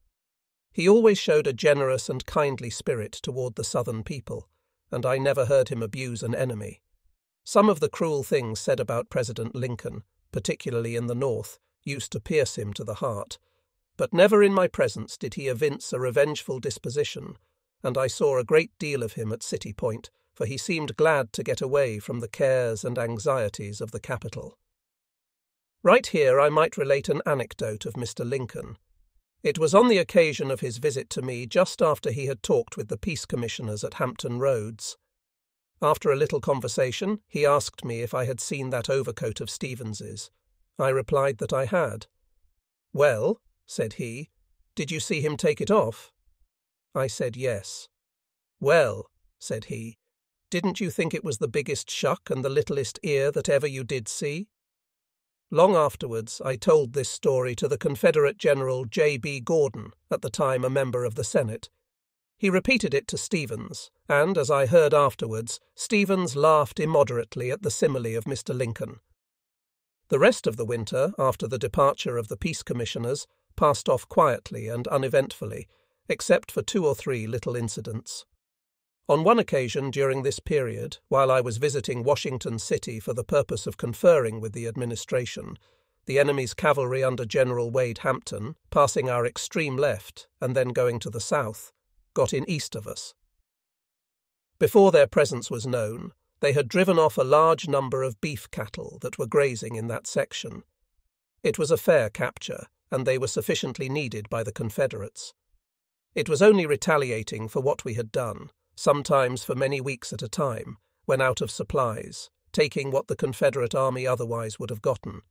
Speaker 1: He always showed a generous and kindly spirit toward the Southern people, and I never heard him abuse an enemy. Some of the cruel things said about President Lincoln, particularly in the North, used to pierce him to the heart, but never in my presence did he evince a revengeful disposition, and I saw a great deal of him at City Point, for he seemed glad to get away from the cares and anxieties of the capital. Right here I might relate an anecdote of Mr. Lincoln. It was on the occasion of his visit to me just after he had talked with the peace commissioners at Hampton Roads. After a little conversation, he asked me if I had seen that overcoat of Stevens's. I replied that I had. "Well," said he, "did you see him take it off?" I said yes. "Well," said he, "didn't you think it was the biggest shuck and the littlest ear that ever you did see?" Long afterwards I told this story to the Confederate General J.B. Gordon, at the time a member of the Senate. He repeated it to Stevens, and, as I heard afterwards, Stevens laughed immoderately at the simile of Mr. Lincoln. The rest of the winter, after the departure of the peace commissioners, passed off quietly and uneventfully, except for 2 or 3 little incidents. On one occasion during this period, while I was visiting Washington City for the purpose of conferring with the administration, the enemy's cavalry under General Wade Hampton, passing our extreme left and then going to the south, got in east of us. Before their presence was known, they had driven off a large number of beef cattle that were grazing in that section. It was a fair capture, and they were sufficiently needed by the Confederates. It was only retaliating for what we had done, sometimes for many weeks at a time, when out of supplies, taking what the Confederate army otherwise would have gotten.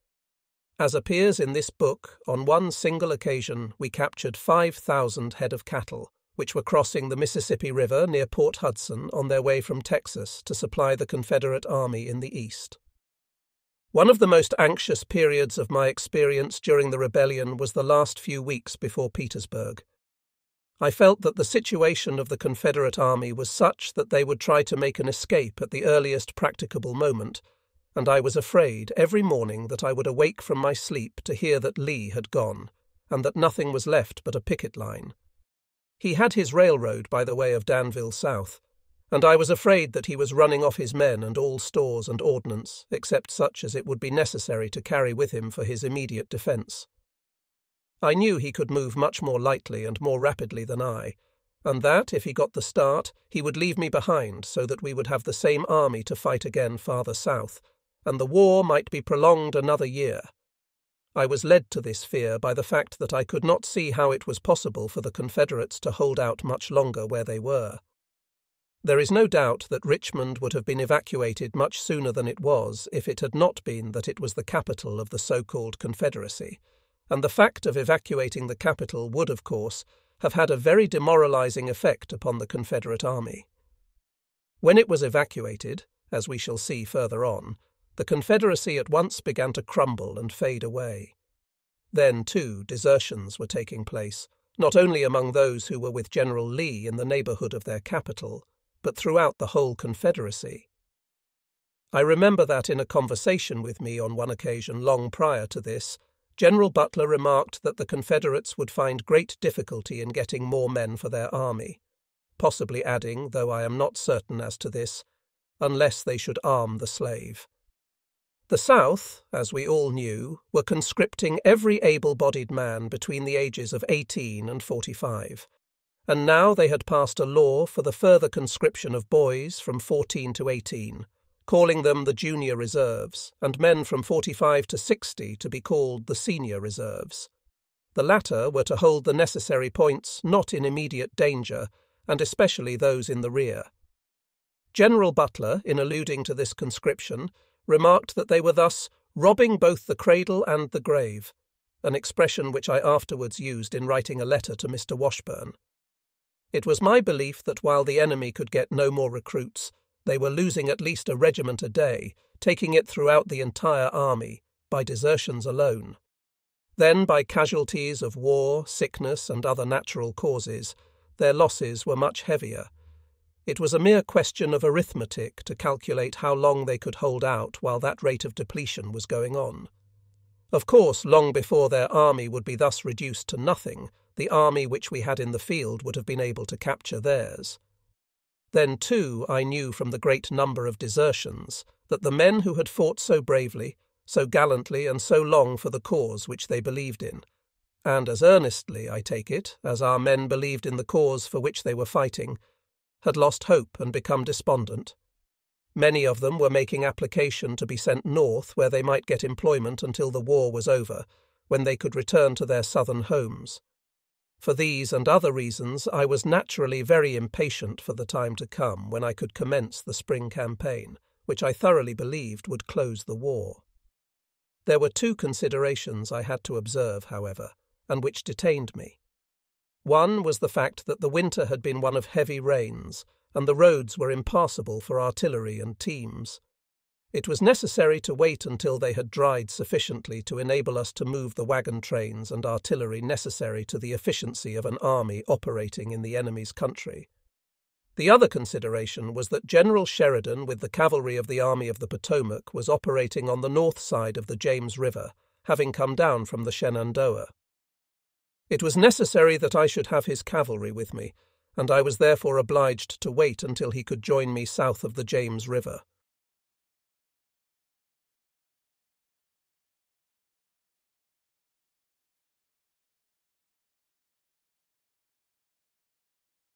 Speaker 1: As appears in this book, on one single occasion we captured 5,000 head of cattle, which were crossing the Mississippi River near Port Hudson on their way from Texas to supply the Confederate army in the east. One of the most anxious periods of my experience during the rebellion was the last few weeks before Petersburg. I felt that the situation of the Confederate army was such that they would try to make an escape at the earliest practicable moment, and I was afraid every morning that I would awake from my sleep to hear that Lee had gone, and that nothing was left but a picket line. He had his railroad by the way of Danville South, and I was afraid that he was running off his men and all stores and ordnance, except such as it would be necessary to carry with him for his immediate defence. I knew he could move much more lightly and more rapidly than I, and that, if he got the start, he would leave me behind so that we would have the same army to fight again farther south, and the war might be prolonged another year. I was led to this fear by the fact that I could not see how it was possible for the Confederates to hold out much longer where they were. There is no doubt that Richmond would have been evacuated much sooner than it was if it had not been that it was the capital of the so-called Confederacy, and the fact of evacuating the capital would, of course, have had a very demoralizing effect upon the Confederate army. When it was evacuated, as we shall see further on, the Confederacy at once began to crumble and fade away. Then, too, desertions were taking place, not only among those who were with General Lee in the neighborhood of their capital, but throughout the whole Confederacy. I remember that in a conversation with me on one occasion long prior to this, General Butler remarked that the Confederates would find great difficulty in getting more men for their army, possibly adding, though I am not certain as to this, unless they should arm the slave. The South, as we all knew, were conscripting every able-bodied man between the ages of 18 and 45, and now they had passed a law for the further conscription of boys from 14 to 18, calling them the junior reserves, and men from 45 to 60 to be called the senior reserves. The latter were to hold the necessary points not in immediate danger, and especially those in the rear. General Butler, in alluding to this conscription, remarked that they were thus robbing both the cradle and the grave, an expression which I afterwards used in writing a letter to Mr. Washburne. It was my belief that while the enemy could get no more recruits, they were losing at least a regiment a day, taking it throughout the entire army, by desertions alone. Then, by casualties of war, sickness, and other natural causes, their losses were much heavier. It was a mere question of arithmetic to calculate how long they could hold out while that rate of depletion was going on. Of course, long before their army would be thus reduced to nothing, the army which we had in the field would have been able to capture theirs. Then, too, I knew from the great number of desertions that the men who had fought so bravely, so gallantly, and so long for the cause which they believed in, and as earnestly, I take it, as our men believed in the cause for which they were fighting, had lost hope and become despondent. Many of them were making application to be sent north where they might get employment until the war was over, when they could return to their southern homes. For these and other reasons I was naturally very impatient for the time to come when I could commence the spring campaign, which I thoroughly believed would close the war. There were two considerations I had to observe, however, and which detained me. One was the fact that the winter had been one of heavy rains, and the roads were impassable for artillery and teams. It was necessary to wait until they had dried sufficiently to enable us to move the wagon trains and artillery necessary to the efficiency of an army operating in the enemy's country. The other consideration was that General Sheridan with the cavalry of the Army of the Potomac was operating on the north side of the James River, having come down from the Shenandoah. It was necessary that I should have his cavalry with me, and I was therefore obliged to wait until he could join me south of the James River,